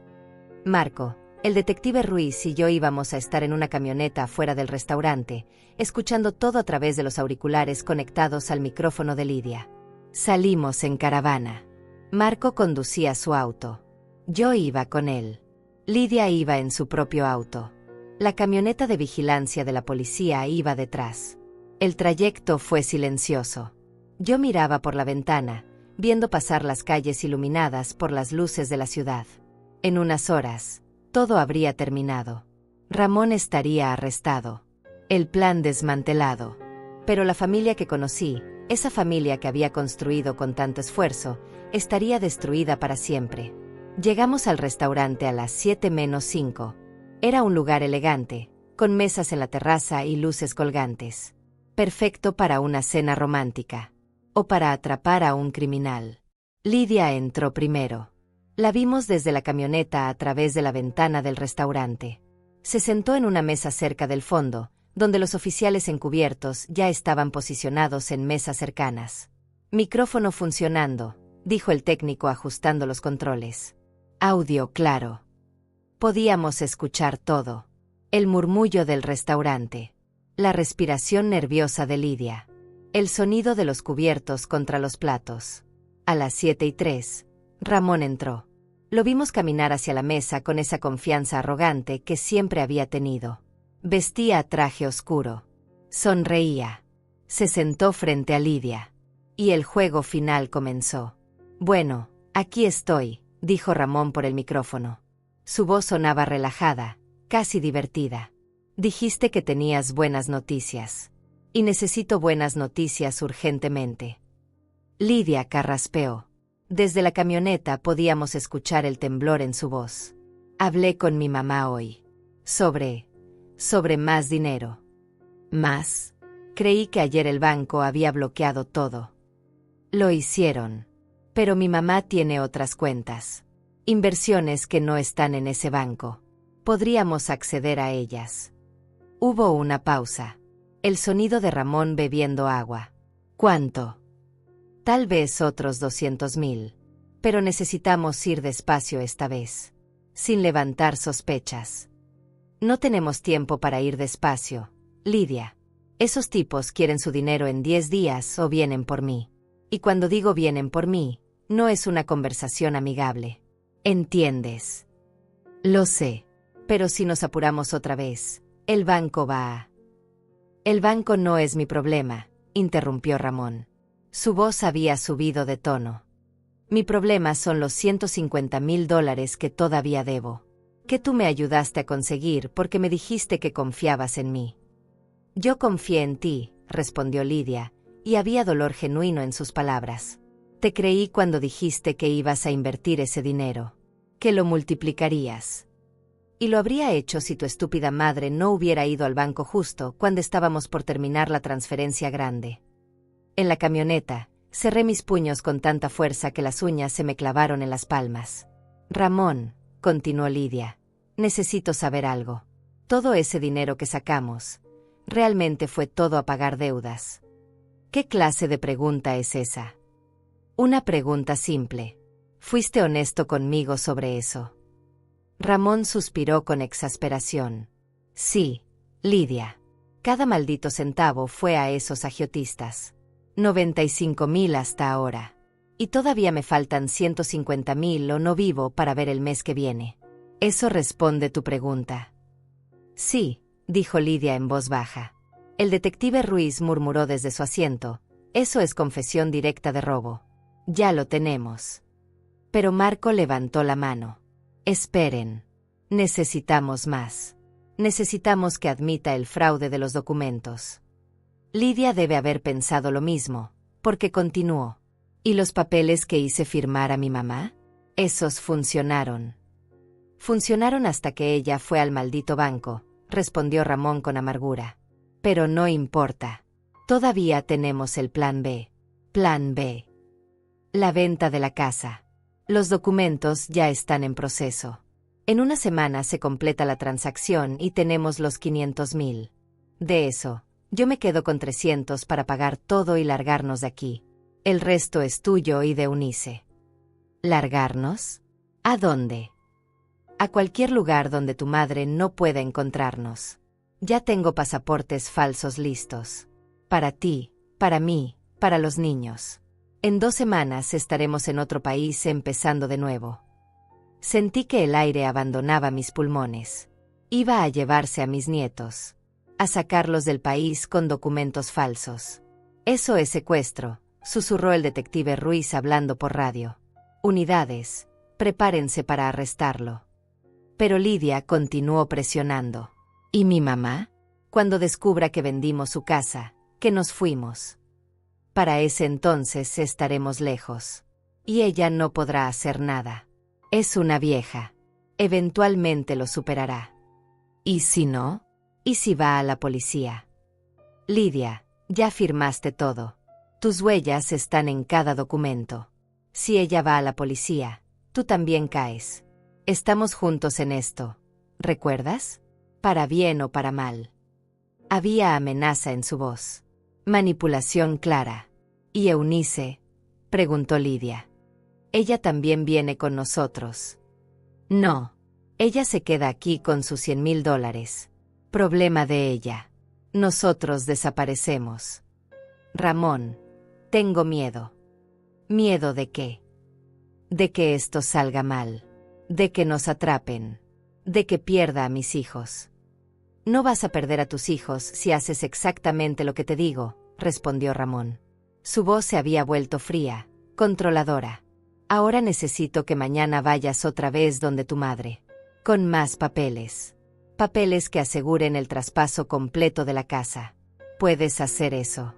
Marco, el detective Ruiz y yo íbamos a estar en una camioneta afuera del restaurante, escuchando todo a través de los auriculares conectados al micrófono de Lidia. Salimos en caravana. Marco conducía su auto. Yo iba con él. Lidia iba en su propio auto. La camioneta de vigilancia de la policía iba detrás. El trayecto fue silencioso. Yo miraba por la ventana, viendo pasar las calles iluminadas por las luces de la ciudad. En unas horas, todo habría terminado. Ramón estaría arrestado. El plan desmantelado. Pero la familia que conocí, esa familia que había construido con tanto esfuerzo, estaría destruida para siempre. Llegamos al restaurante a las 7:05. Era un lugar elegante, con mesas en la terraza y luces colgantes. Perfecto para una cena romántica. O para atrapar a un criminal. Lidia entró primero. La vimos desde la camioneta a través de la ventana del restaurante. Se sentó en una mesa cerca del fondo, donde los oficiales encubiertos ya estaban posicionados en mesas cercanas. Micrófono funcionando, dijo el técnico ajustando los controles. Audio claro. Podíamos escuchar todo. El murmullo del restaurante. La respiración nerviosa de Lidia. El sonido de los cubiertos contra los platos. A las 7:03, Ramón entró. Lo vimos caminar hacia la mesa con esa confianza arrogante que siempre había tenido. Vestía traje oscuro. Sonreía. Se sentó frente a Lidia. Y el juego final comenzó. Bueno, aquí estoy, dijo Ramón por el micrófono. Su voz sonaba relajada, casi divertida. Dijiste que tenías buenas noticias. Y necesito buenas noticias urgentemente. Lidia carraspeó. Desde la camioneta podíamos escuchar el temblor en su voz. Hablé con mi mamá hoy. Sobre más dinero. ¿Más? Creí que ayer el banco había bloqueado todo. Lo hicieron. Pero mi mamá tiene otras cuentas. Inversiones que no están en ese banco. Podríamos acceder a ellas. Hubo una pausa. El sonido de Ramón bebiendo agua. ¿Cuánto? Tal vez otros 200,000. Pero necesitamos ir despacio esta vez. Sin levantar sospechas. No tenemos tiempo para ir despacio, Lidia. Esos tipos quieren su dinero en 10 días o vienen por mí. Y cuando digo vienen por mí, no es una conversación amigable. ¿Entiendes? Lo sé. Pero si nos apuramos otra vez, el banco va a... El banco no es mi problema, interrumpió Ramón. Su voz había subido de tono. Mi problema son los $150,000 que todavía debo. Que tú me ayudaste a conseguir porque me dijiste que confiabas en mí. Yo confié en ti, respondió Lidia, y había dolor genuino en sus palabras. Te creí cuando dijiste que ibas a invertir ese dinero. Que lo multiplicarías. Y lo habría hecho si tu estúpida madre no hubiera ido al banco justo cuando estábamos por terminar la transferencia grande. En la camioneta, cerré mis puños con tanta fuerza que las uñas se me clavaron en las palmas. Ramón, continuó Lidia, necesito saber algo. Todo ese dinero que sacamos, ¿realmente fue todo a pagar deudas? ¿Qué clase de pregunta es esa? Una pregunta simple. ¿Fuiste honesto conmigo sobre eso? Ramón suspiró con exasperación. Sí, Lidia. Cada maldito centavo fue a esos agiotistas. 95,000 hasta ahora. Y todavía me faltan 150,000 o no vivo para ver el mes que viene. ¿Eso responde tu pregunta? Sí, dijo Lidia en voz baja. El detective Ruiz murmuró desde su asiento. Eso es confesión directa de robo. Ya lo tenemos. Pero Marco levantó la mano. Esperen. Necesitamos más. Necesitamos que admita el fraude de los documentos. Lidia debe haber pensado lo mismo, porque continuó. ¿Y los papeles que hice firmar a mi mamá? Esos funcionaron. Funcionaron hasta que ella fue al maldito banco, respondió Ramón con amargura. Pero no importa. Todavía tenemos el plan B. Plan B. La venta de la casa. Los documentos ya están en proceso. En una semana se completa la transacción y tenemos los 500,000. De eso, yo me quedo con 300 para pagar todo y largarnos de aquí. El resto es tuyo y de Eunice. ¿Largarnos? ¿A dónde? A cualquier lugar donde tu madre no pueda encontrarnos. Ya tengo pasaportes falsos listos. Para ti, para mí, para los niños. En 2 semanas estaremos en otro país empezando de nuevo. Sentí que el aire abandonaba mis pulmones. Iba a llevarse a mis nietos. A sacarlos del país con documentos falsos. Eso es secuestro, susurró el detective Ruiz hablando por radio. Unidades, prepárense para arrestarlo. Pero Lidia continuó presionando. ¿Y mi mamá? Cuando descubra que vendimos su casa, que nos fuimos. Para ese entonces estaremos lejos. Y ella no podrá hacer nada. Es una vieja. Eventualmente lo superará. ¿Y si no? ¿Y si va a la policía? Lidia, ya firmaste todo. Tus huellas están en cada documento. Si ella va a la policía, tú también caes. Estamos juntos en esto. ¿Recuerdas? Para bien o para mal. Había amenaza en su voz. Manipulación clara. ¿Y Eunice? Preguntó Lidia. Ella también viene con nosotros. No. Ella se queda aquí con sus $100,000. Problema de ella. Nosotros desaparecemos. Ramón, tengo miedo. ¿Miedo de qué? De que esto salga mal. De que nos atrapen. De que pierda a mis hijos. No vas a perder a tus hijos si haces exactamente lo que te digo, respondió Ramón. Su voz se había vuelto fría, controladora. Ahora necesito que mañana vayas otra vez donde tu madre. Con más papeles. Papeles que aseguren el traspaso completo de la casa. ¿Puedes hacer eso?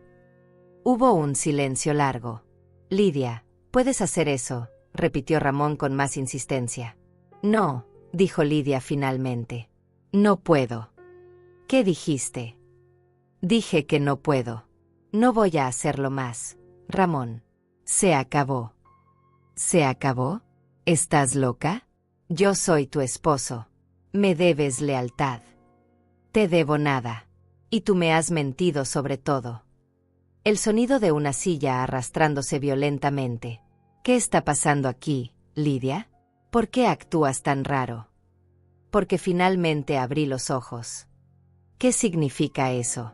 Hubo un silencio largo. Lidia, ¿puedes hacer eso?, repitió Ramón con más insistencia. No, dijo Lidia finalmente. No puedo. ¿Qué dijiste? Dije que no puedo. No voy a hacerlo más, Ramón. Se acabó. ¿Se acabó? ¿Estás loca? Yo soy tu esposo. Me debes lealtad. Te debo nada. Y tú me has mentido sobre todo. El sonido de una silla arrastrándose violentamente. ¿Qué está pasando aquí, Lidia? ¿Por qué actúas tan raro? Porque finalmente abrí los ojos. ¿Qué significa eso?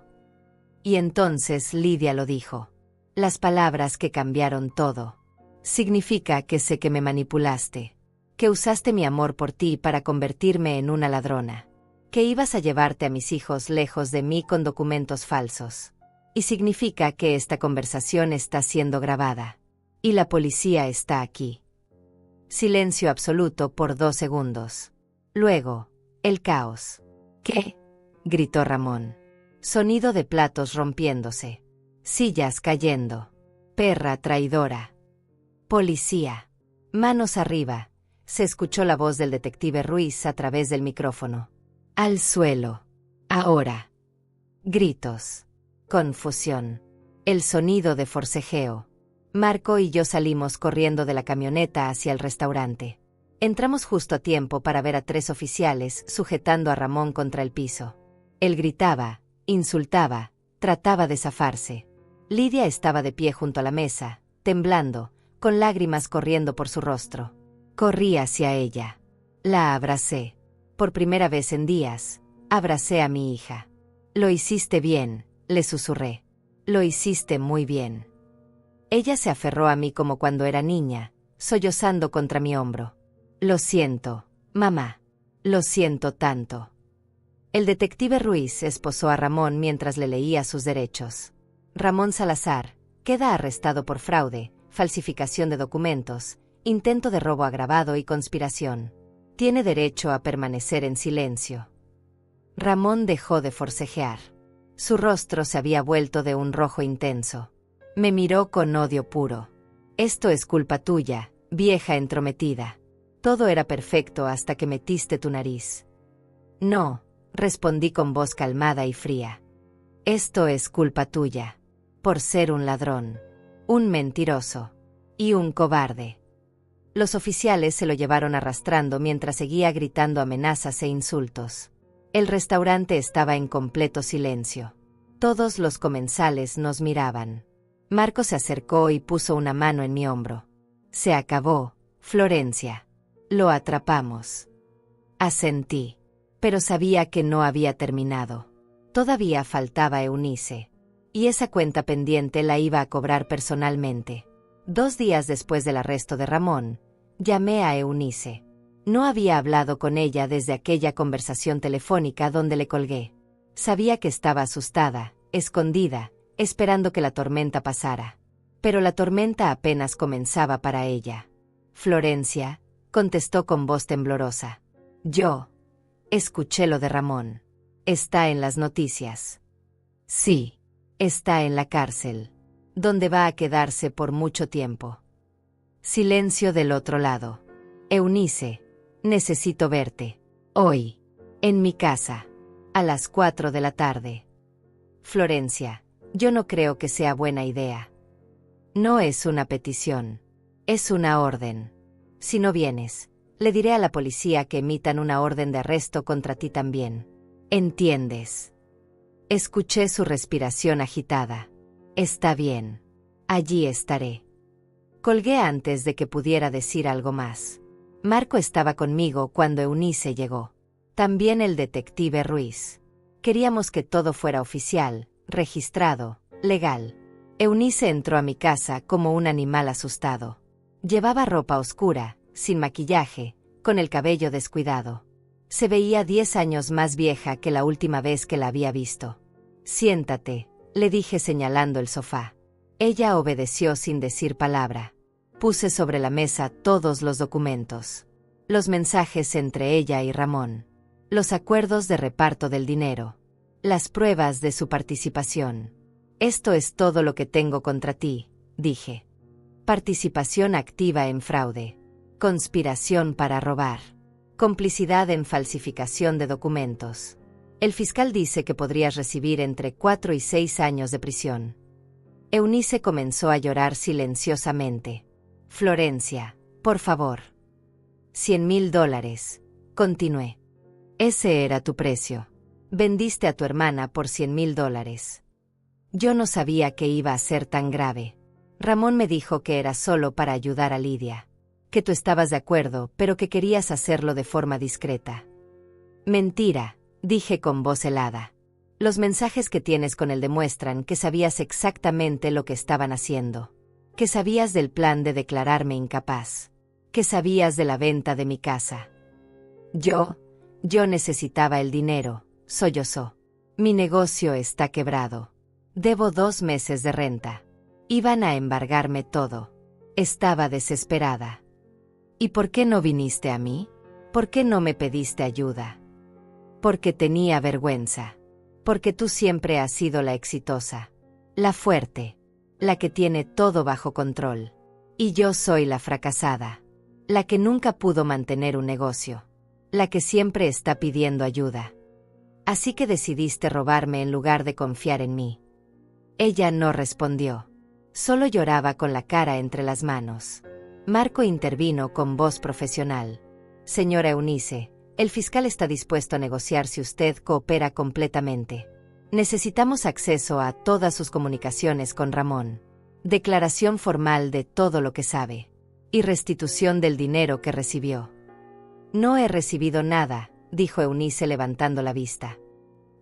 Y entonces Lidia lo dijo. Las palabras que cambiaron todo. Significa que sé que me manipulaste. Que usaste mi amor por ti para convertirme en una ladrona. Que ibas a llevarte a mis hijos lejos de mí con documentos falsos. Y significa que esta conversación está siendo grabada. Y la policía está aquí. Silencio absoluto por 2 segundos. Luego, el caos. ¿Qué? Gritó Ramón. Sonido de platos rompiéndose. Sillas cayendo. Perra traidora. Policía. Manos arriba. Se escuchó la voz del detective Ruiz a través del micrófono. Al suelo. Ahora. Gritos. Confusión. El sonido de forcejeo. Marco y yo salimos corriendo de la camioneta hacia el restaurante. Entramos justo a tiempo para ver a 3 oficiales sujetando a Ramón contra el piso. Él gritaba, insultaba, trataba de zafarse. Lidia estaba de pie junto a la mesa, temblando, con lágrimas corriendo por su rostro. Corrí hacia ella. La abracé. Por primera vez en días, abracé a mi hija. Lo hiciste bien, le susurré. Lo hiciste muy bien. Ella se aferró a mí como cuando era niña, sollozando contra mi hombro. Lo siento, mamá. Lo siento tanto. El detective Ruiz esposó a Ramón mientras le leía sus derechos. Ramón Salazar queda arrestado por fraude, falsificación de documentos, intento de robo agravado y conspiración. Tiene derecho a permanecer en silencio. Ramón dejó de forcejear. Su rostro se había vuelto de un rojo intenso. Me miró con odio puro. Esto es culpa tuya, vieja entrometida. Todo era perfecto hasta que metiste tu nariz. No, respondí con voz calmada y fría. Esto es culpa tuya. Por ser un ladrón. Un mentiroso. Y un cobarde. Los oficiales se lo llevaron arrastrando mientras seguía gritando amenazas e insultos. El restaurante estaba en completo silencio. Todos los comensales nos miraban. Marco se acercó y puso una mano en mi hombro. Se acabó, Florencia. Lo atrapamos. Asentí. Pero sabía que no había terminado. Todavía faltaba Eunice. Y esa cuenta pendiente la iba a cobrar personalmente. 2 días después del arresto de Ramón, llamé a Eunice. No había hablado con ella desde aquella conversación telefónica donde le colgué. Sabía que estaba asustada, escondida, esperando que la tormenta pasara. Pero la tormenta apenas comenzaba para ella. Florencia, contestó con voz temblorosa. Yo. Escuché lo de Ramón. Está en las noticias. Sí. Está en la cárcel. Donde va a quedarse por mucho tiempo. Silencio del otro lado. Eunice, necesito verte. Hoy. En mi casa. A las 4 de la tarde. Florencia. Yo no creo que sea buena idea. No es una petición. Es una orden. Si no vienes, le diré a la policía que emitan una orden de arresto contra ti también. ¿Entiendes? Escuché su respiración agitada. Está bien. Allí estaré. Colgué antes de que pudiera decir algo más. Marco estaba conmigo cuando Eunice llegó. También el detective Ruiz. Queríamos que todo fuera oficial, registrado, legal. Eunice entró a mi casa como un animal asustado. Llevaba ropa oscura, sin maquillaje, con el cabello descuidado. Se veía 10 años más vieja que la última vez que la había visto. Siéntate, le dije señalando el sofá. Ella obedeció sin decir palabra. Puse sobre la mesa todos los documentos. Los mensajes entre ella y Ramón. Los acuerdos de reparto del dinero. Las pruebas de su participación. Esto es todo lo que tengo contra ti, dije. Participación activa en fraude. Conspiración para robar. Complicidad en falsificación de documentos. El fiscal dice que podrías recibir entre 4 y 6 años de prisión. Eunice comenzó a llorar silenciosamente. Florencia, por favor. $100,000, continué. Ese era tu precio. Vendiste a tu hermana por $100,000. Yo no sabía que iba a ser tan grave. Ramón me dijo que era solo para ayudar a Lidia. Que tú estabas de acuerdo, pero que querías hacerlo de forma discreta. Mentira, dije con voz helada. Los mensajes que tienes con él demuestran que sabías exactamente lo que estaban haciendo. Que sabías del plan de declararme incapaz. Que sabías de la venta de mi casa. Yo necesitaba el dinero, sollozó. Mi negocio está quebrado. Debo 2 meses de renta. Iban a embargarme todo. Estaba desesperada. ¿Y por qué no viniste a mí? ¿Por qué no me pediste ayuda? Porque tenía vergüenza. Porque tú siempre has sido la exitosa. La fuerte. La que tiene todo bajo control. Y yo soy la fracasada. La que nunca pudo mantener un negocio. La que siempre está pidiendo ayuda. Así que decidiste robarme en lugar de confiar en mí. Ella no respondió. Solo lloraba con la cara entre las manos. Marco intervino con voz profesional. Señora Eunice, el fiscal está dispuesto a negociar si usted coopera completamente. Necesitamos acceso a todas sus comunicaciones con Ramón. Declaración formal de todo lo que sabe. Y restitución del dinero que recibió. No he recibido nada, dijo Eunice levantando la vista.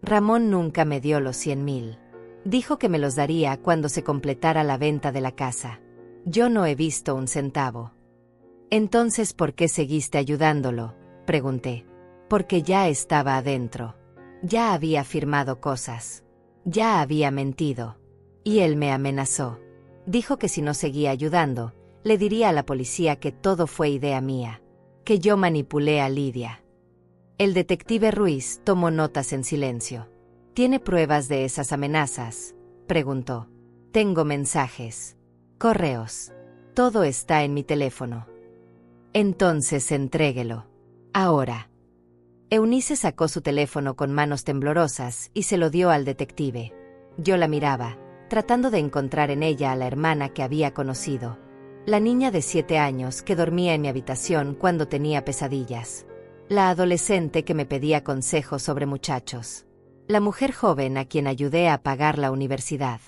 Ramón nunca me dio los 100,000. Dijo que me los daría cuando se completara la venta de la casa. Yo no he visto un centavo. Entonces, ¿por qué seguiste ayudándolo?, pregunté. Porque ya estaba adentro. Ya había firmado cosas. Ya había mentido. Y él me amenazó. Dijo que si no seguía ayudando, le diría a la policía que todo fue idea mía. Que yo manipulé a Lidia. El detective Ruiz tomó notas en silencio. ¿Tiene pruebas de esas amenazas?, preguntó. Tengo mensajes. Correos. Todo está en mi teléfono. Entonces entréguelo. Ahora. Eunice sacó su teléfono con manos temblorosas y se lo dio al detective. Yo la miraba, tratando de encontrar en ella a la hermana que había conocido. La niña de 7 años que dormía en mi habitación cuando tenía pesadillas. La adolescente que me pedía consejos sobre muchachos. La mujer joven a quien ayudé a pagar la universidad.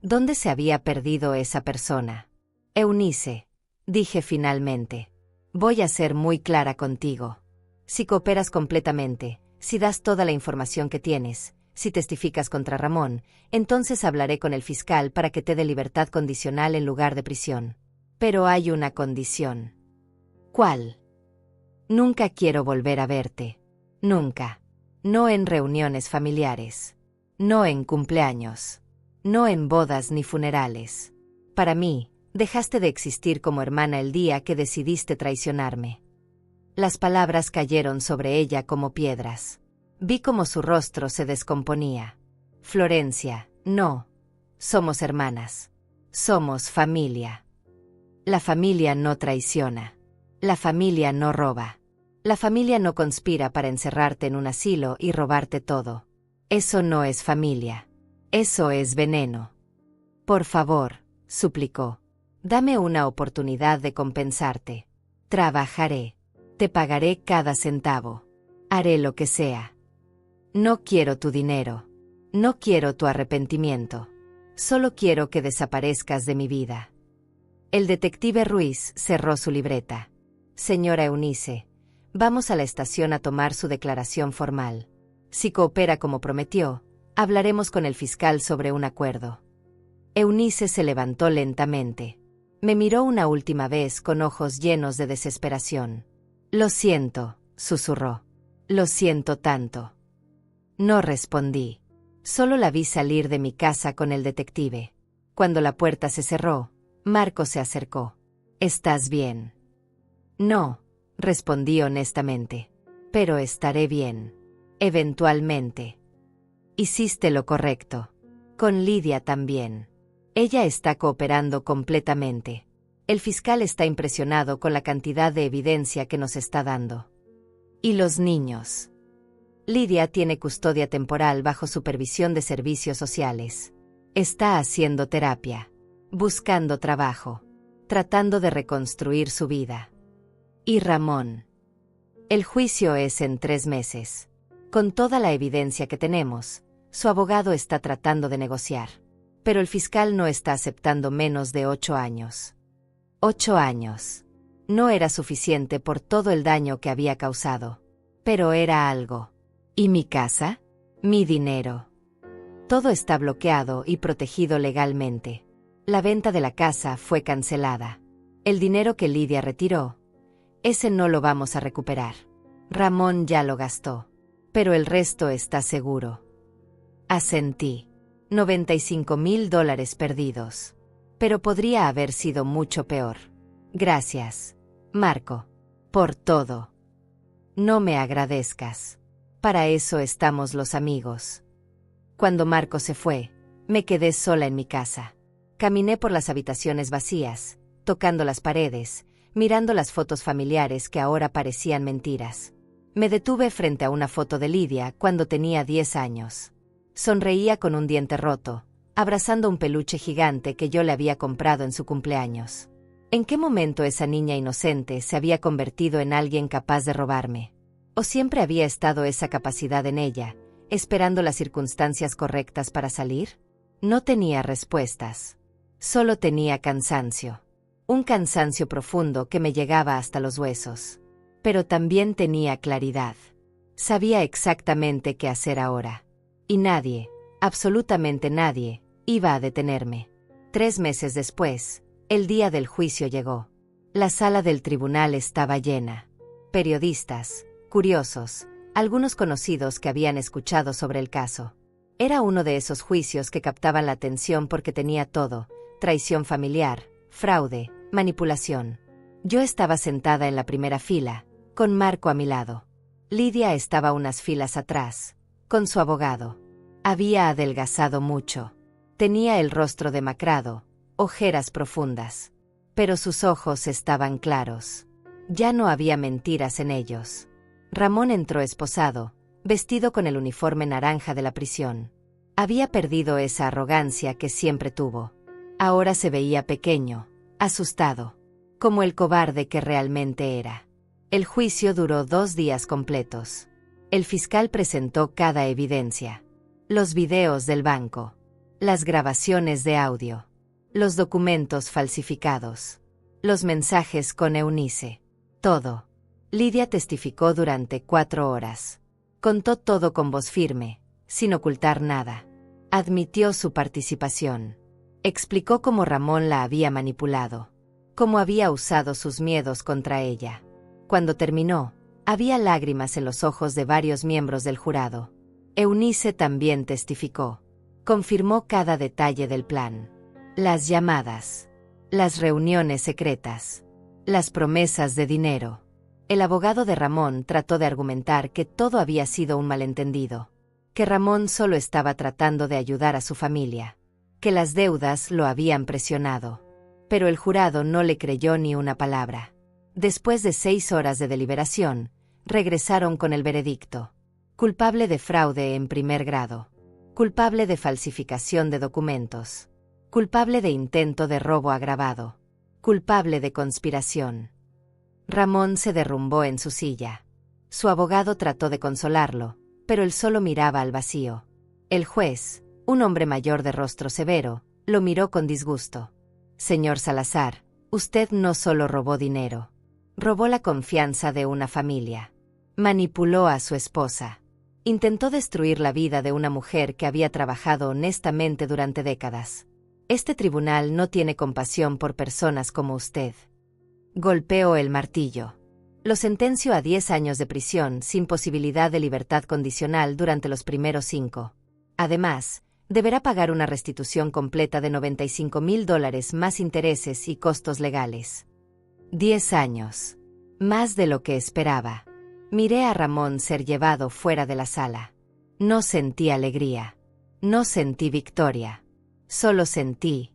¿Dónde se había perdido esa persona? Eunice, dije finalmente. Voy a ser muy clara contigo. Si cooperas completamente, si das toda la información que tienes, si testificas contra Ramón, entonces hablaré con el fiscal para que te dé libertad condicional en lugar de prisión. Pero hay una condición. ¿Cuál? Nunca quiero volver a verte. Nunca. No en reuniones familiares. No en cumpleaños. No en bodas ni funerales. Para mí, dejaste de existir como hermana el día que decidiste traicionarme. Las palabras cayeron sobre ella como piedras. Vi cómo su rostro se descomponía. Florencia, no. Somos hermanas. Somos familia. La familia no traiciona. La familia no roba. La familia no conspira para encerrarte en un asilo y robarte todo. Eso no es familia. Eso es veneno. Por favor, suplicó. Dame una oportunidad de compensarte. Trabajaré. Te pagaré cada centavo. Haré lo que sea. No quiero tu dinero. No quiero tu arrepentimiento. Solo quiero que desaparezcas de mi vida. El detective Ruiz cerró su libreta. Señora Eunice, vamos a la estación a tomar su declaración formal. Si coopera como prometió, hablaremos con el fiscal sobre un acuerdo. Eunice se levantó lentamente. Me miró una última vez con ojos llenos de desesperación. Lo siento, susurró. Lo siento tanto. No respondí. Solo la vi salir de mi casa con el detective. Cuando la puerta se cerró, Marco se acercó. ¿Estás bien? No, respondí honestamente. Pero estaré bien. Eventualmente. Hiciste lo correcto. Con Lidia también. Ella está cooperando completamente. El fiscal está impresionado con la cantidad de evidencia que nos está dando. ¿Y los niños? Lidia tiene custodia temporal bajo supervisión de servicios sociales. Está haciendo terapia, buscando trabajo, tratando de reconstruir su vida. ¿Y Ramón? El juicio es en 3 meses. Con toda la evidencia que tenemos, su abogado está tratando de negociar. Pero el fiscal no está aceptando menos de 8 años. 8 años. No era suficiente por todo el daño que había causado. Pero era algo. ¿Y mi casa? Mi dinero. Todo está bloqueado y protegido legalmente. La venta de la casa fue cancelada. El dinero que Lidia retiró, ese no lo vamos a recuperar. Ramón ya lo gastó. Pero el resto está seguro. Asentí. $95,000 perdidos. Pero podría haber sido mucho peor. Gracias, Marco, por todo. No me agradezcas. Para eso estamos los amigos. Cuando Marco se fue, me quedé sola en mi casa. Caminé por las habitaciones vacías, tocando las paredes, mirando las fotos familiares que ahora parecían mentiras. Me detuve frente a una foto de Lidia cuando tenía 10 años. Sonreía con un diente roto, abrazando un peluche gigante que yo le había comprado en su cumpleaños. ¿En qué momento esa niña inocente se había convertido en alguien capaz de robarme? ¿O siempre había estado esa capacidad en ella, esperando las circunstancias correctas para salir? No tenía respuestas. Solo tenía cansancio. Un cansancio profundo que me llegaba hasta los huesos. Pero también tenía claridad. Sabía exactamente qué hacer ahora. Y nadie, absolutamente nadie, iba a detenerme. 3 meses después, el día del juicio llegó. La sala del tribunal estaba llena. Periodistas, curiosos, algunos conocidos que habían escuchado sobre el caso. Era uno de esos juicios que captaban la atención porque tenía todo: traición familiar, fraude, manipulación. Yo estaba sentada en la primera fila, con Marco a mi lado. Lidia estaba unas filas atrás, con su abogado. Había adelgazado mucho. Tenía el rostro demacrado, ojeras profundas. Pero sus ojos estaban claros. Ya no había mentiras en ellos. Ramón entró esposado, vestido con el uniforme naranja de la prisión. Había perdido esa arrogancia que siempre tuvo. Ahora se veía pequeño, asustado, como el cobarde que realmente era. El juicio duró 2 días completos. El fiscal presentó cada evidencia. Los videos del banco, las grabaciones de audio, los documentos falsificados, los mensajes con Eunice. Todo. Lidia testificó durante 4 horas. Contó todo con voz firme, sin ocultar nada. Admitió su participación. Explicó cómo Ramón la había manipulado, cómo había usado sus miedos contra ella. Cuando terminó, había lágrimas en los ojos de varios miembros del jurado. Eunice también testificó. Confirmó cada detalle del plan. Las llamadas, las reuniones secretas, las promesas de dinero. El abogado de Ramón trató de argumentar que todo había sido un malentendido, que Ramón solo estaba tratando de ayudar a su familia, que las deudas lo habían presionado. Pero el jurado no le creyó ni una palabra. Después de 6 horas de deliberación, regresaron con el veredicto. Culpable de fraude en primer grado. Culpable de falsificación de documentos. Culpable de intento de robo agravado. Culpable de conspiración. Ramón se derrumbó en su silla. Su abogado trató de consolarlo, pero él solo miraba al vacío. El juez, un hombre mayor de rostro severo, lo miró con disgusto. Señor Salazar, usted no solo robó dinero. Robó la confianza de una familia. Manipuló a su esposa. Intentó destruir la vida de una mujer que había trabajado honestamente durante décadas. Este tribunal no tiene compasión por personas como usted. Golpeó el martillo. Lo sentenció a 10 años de prisión sin posibilidad de libertad condicional durante los primeros 5. Además, deberá pagar una restitución completa de $95,000 más intereses y costos legales. 10 años. Más de lo que esperaba. Miré a Ramón ser llevado fuera de la sala. No sentí alegría. No sentí victoria. Solo sentí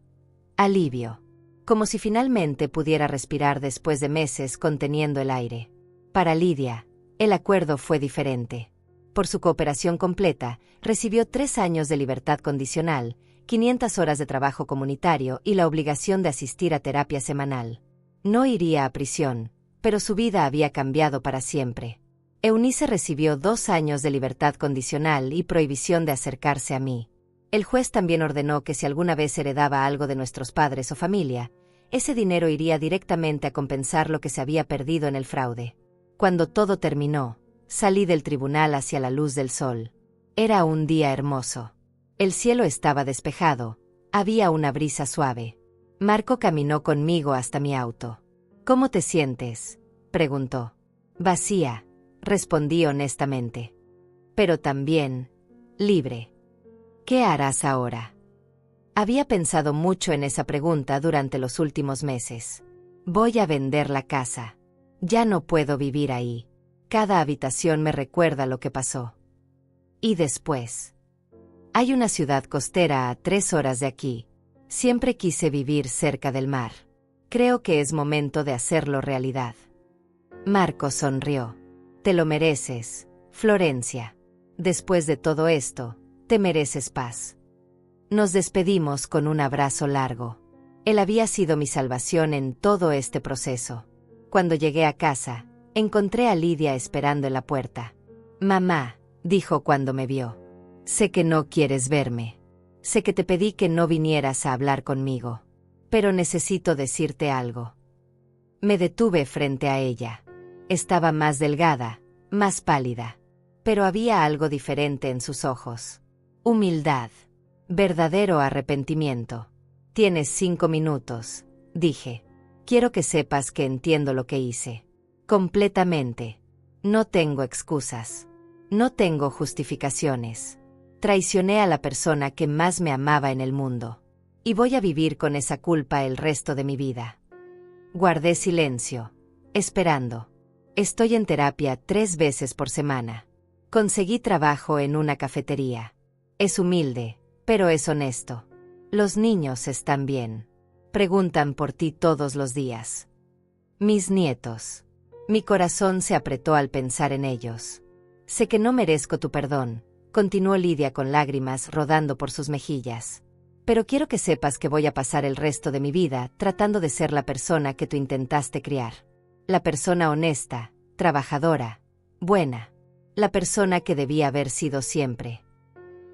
alivio. Como si finalmente pudiera respirar después de meses conteniendo el aire. Para Lidia, el acuerdo fue diferente. Por su cooperación completa, recibió 3 años de libertad condicional, 500 horas de trabajo comunitario y la obligación de asistir a terapia semanal. No iría a prisión, pero su vida había cambiado para siempre. Eunice recibió 2 años de libertad condicional y prohibición de acercarse a mí. El juez también ordenó que si alguna vez heredaba algo de nuestros padres o familia, ese dinero iría directamente a compensar lo que se había perdido en el fraude. Cuando todo terminó, salí del tribunal hacia la luz del sol. Era un día hermoso. El cielo estaba despejado, había una brisa suave. Marco caminó conmigo hasta mi auto. ¿Cómo te sientes?, preguntó. Vacía, respondí honestamente. Pero también libre. ¿Qué harás ahora? Había pensado mucho en esa pregunta durante los últimos meses. Voy a vender la casa. Ya no puedo vivir ahí. Cada habitación me recuerda lo que pasó. Y después. Hay una ciudad costera a 3 horas de aquí. Siempre quise vivir cerca del mar. Creo que es momento de hacerlo realidad. Marco sonrió. Te lo mereces, Florencia. Después de todo esto, te mereces paz. Nos despedimos con un abrazo largo. Él había sido mi salvación en todo este proceso. Cuando llegué a casa, encontré a Lidia esperando en la puerta. Mamá, dijo cuando me vio. Sé que no quieres verme. Sé que te pedí que no vinieras a hablar conmigo. Pero necesito decirte algo. Me detuve frente a ella. Estaba más delgada, más pálida. Pero había algo diferente en sus ojos. Humildad. Verdadero arrepentimiento. Tienes 5 minutos, dije. Quiero que sepas que entiendo lo que hice. Completamente. No tengo excusas. No tengo justificaciones. Traicioné a la persona que más me amaba en el mundo. Y voy a vivir con esa culpa el resto de mi vida. Guardé silencio, esperando. Estoy en terapia 3 veces por semana. Conseguí trabajo en una cafetería. Es humilde, pero es honesto. Los niños están bien. Preguntan por ti todos los días. Mis nietos. Mi corazón se apretó al pensar en ellos. Sé que no merezco tu perdón, continuó Lidia con lágrimas rodando por sus mejillas. Pero quiero que sepas que voy a pasar el resto de mi vida tratando de ser la persona que tú intentaste criar. La persona honesta, trabajadora, buena. La persona que debía haber sido siempre.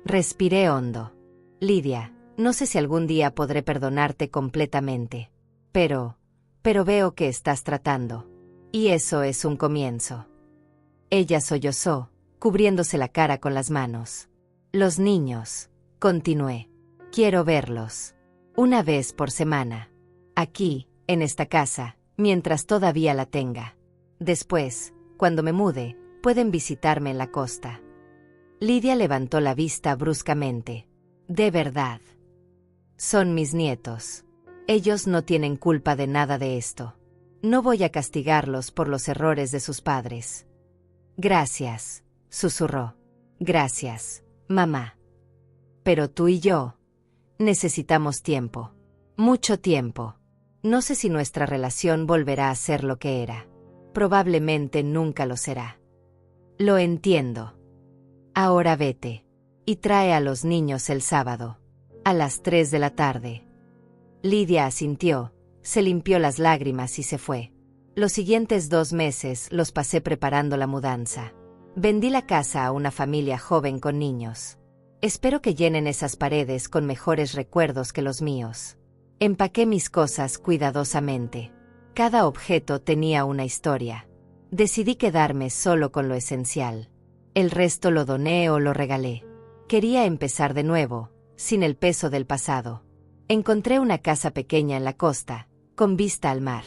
Respiré hondo. Lidia, no sé si algún día podré perdonarte completamente. Pero veo que estás tratando. Y eso es un comienzo. Ella sollozó, cubriéndose la cara con las manos. Los niños, continué. Quiero verlos. Una vez por semana. Aquí, en esta casa, mientras todavía la tenga. Después, cuando me mude, pueden visitarme en la costa. Lidia levantó la vista bruscamente. De verdad. Son mis nietos. Ellos no tienen culpa de nada de esto. No voy a castigarlos por los errores de sus padres. Gracias, susurró. Gracias, mamá. Pero tú y yo necesitamos tiempo. Mucho tiempo. No sé si nuestra relación volverá a ser lo que era. Probablemente nunca lo será. Lo entiendo. Ahora vete. Y trae a los niños el sábado. A las 3 de la tarde. Lidia asintió, se limpió las lágrimas y se fue. Los siguientes 2 meses los pasé preparando la mudanza. Vendí la casa a una familia joven con niños. Espero que llenen esas paredes con mejores recuerdos que los míos. Empaqué mis cosas cuidadosamente. Cada objeto tenía una historia. Decidí quedarme solo con lo esencial. El resto lo doné o lo regalé. Quería empezar de nuevo, sin el peso del pasado. Encontré una casa pequeña en la costa, con vista al mar.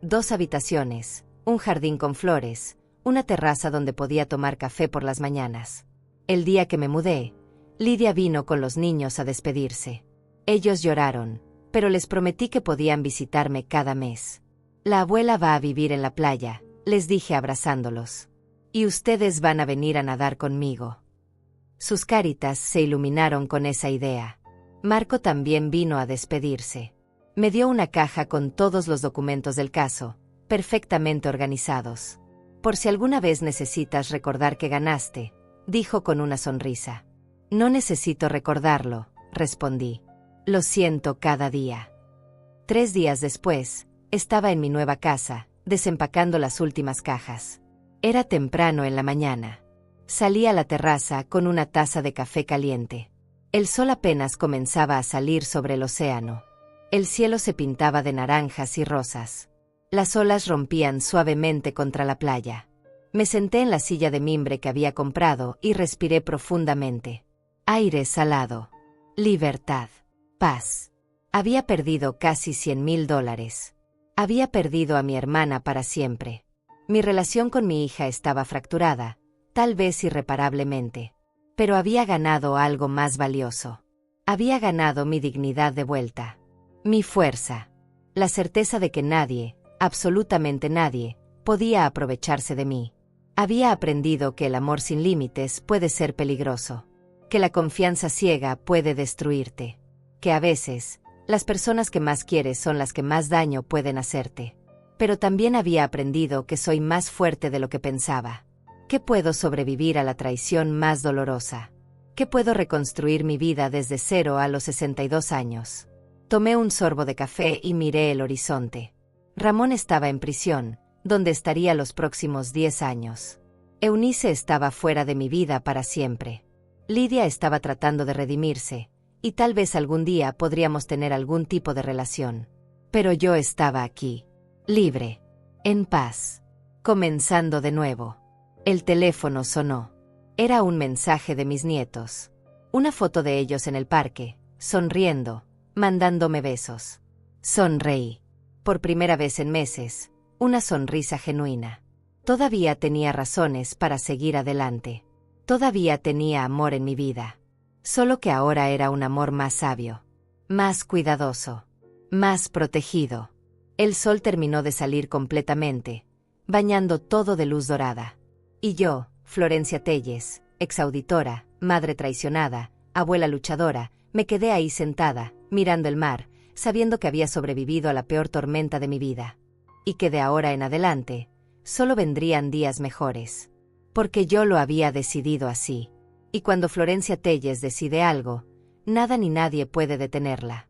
2 habitaciones, un jardín con flores, una terraza donde podía tomar café por las mañanas. El día que me mudé, Lidia vino con los niños a despedirse. Ellos lloraron, pero les prometí que podían visitarme cada mes. La abuela va a vivir en la playa, les dije abrazándolos. Y ustedes van a venir a nadar conmigo. Sus caritas se iluminaron con esa idea. Marco también vino a despedirse. Me dio una caja con todos los documentos del caso, perfectamente organizados. Por si alguna vez necesitas recordar que ganaste, dijo con una sonrisa. No necesito recordarlo, respondí. Lo siento cada día. 3 días después, estaba en mi nueva casa, desempacando las últimas cajas. Era temprano en la mañana. Salí a la terraza con una taza de café caliente. El sol apenas comenzaba a salir sobre el océano. El cielo se pintaba de naranjas y rosas. Las olas rompían suavemente contra la playa. Me senté en la silla de mimbre que había comprado y respiré profundamente. Aire salado. Libertad. Paz. Había perdido casi $100,000. Había perdido a mi hermana para siempre. Mi relación con mi hija estaba fracturada, tal vez irreparablemente. Pero había ganado algo más valioso. Había ganado mi dignidad de vuelta. Mi fuerza. La certeza de que nadie, absolutamente nadie, podía aprovecharse de mí. Había aprendido que el amor sin límites puede ser peligroso. Que la confianza ciega puede destruirte. Que a veces, las personas que más quieres son las que más daño pueden hacerte. Pero también había aprendido que soy más fuerte de lo que pensaba. Que puedo sobrevivir a la traición más dolorosa. Que puedo reconstruir mi vida desde cero a los 62 años. Tomé un sorbo de café y miré el horizonte. Ramón estaba en prisión, donde estaría los próximos 10 años. Eunice estaba fuera de mi vida para siempre. Lidia estaba tratando de redimirse, y tal vez algún día podríamos tener algún tipo de relación. Pero yo estaba aquí, libre, en paz, comenzando de nuevo. El teléfono sonó. Era un mensaje de mis nietos. Una foto de ellos en el parque, sonriendo, mandándome besos. Sonreí. Por primera vez en meses, una sonrisa genuina. Todavía tenía razones para seguir adelante. Todavía tenía amor en mi vida. Solo que ahora era un amor más sabio, más cuidadoso, más protegido. El sol terminó de salir completamente, bañando todo de luz dorada. Y yo, Florencia Telles, exauditora, madre traicionada, abuela luchadora, me quedé ahí sentada, mirando el mar, sabiendo que había sobrevivido a la peor tormenta de mi vida. Y que de ahora en adelante, solo vendrían días mejores. Porque yo lo había decidido así. Y cuando Florencia Telles decide algo, nada ni nadie puede detenerla.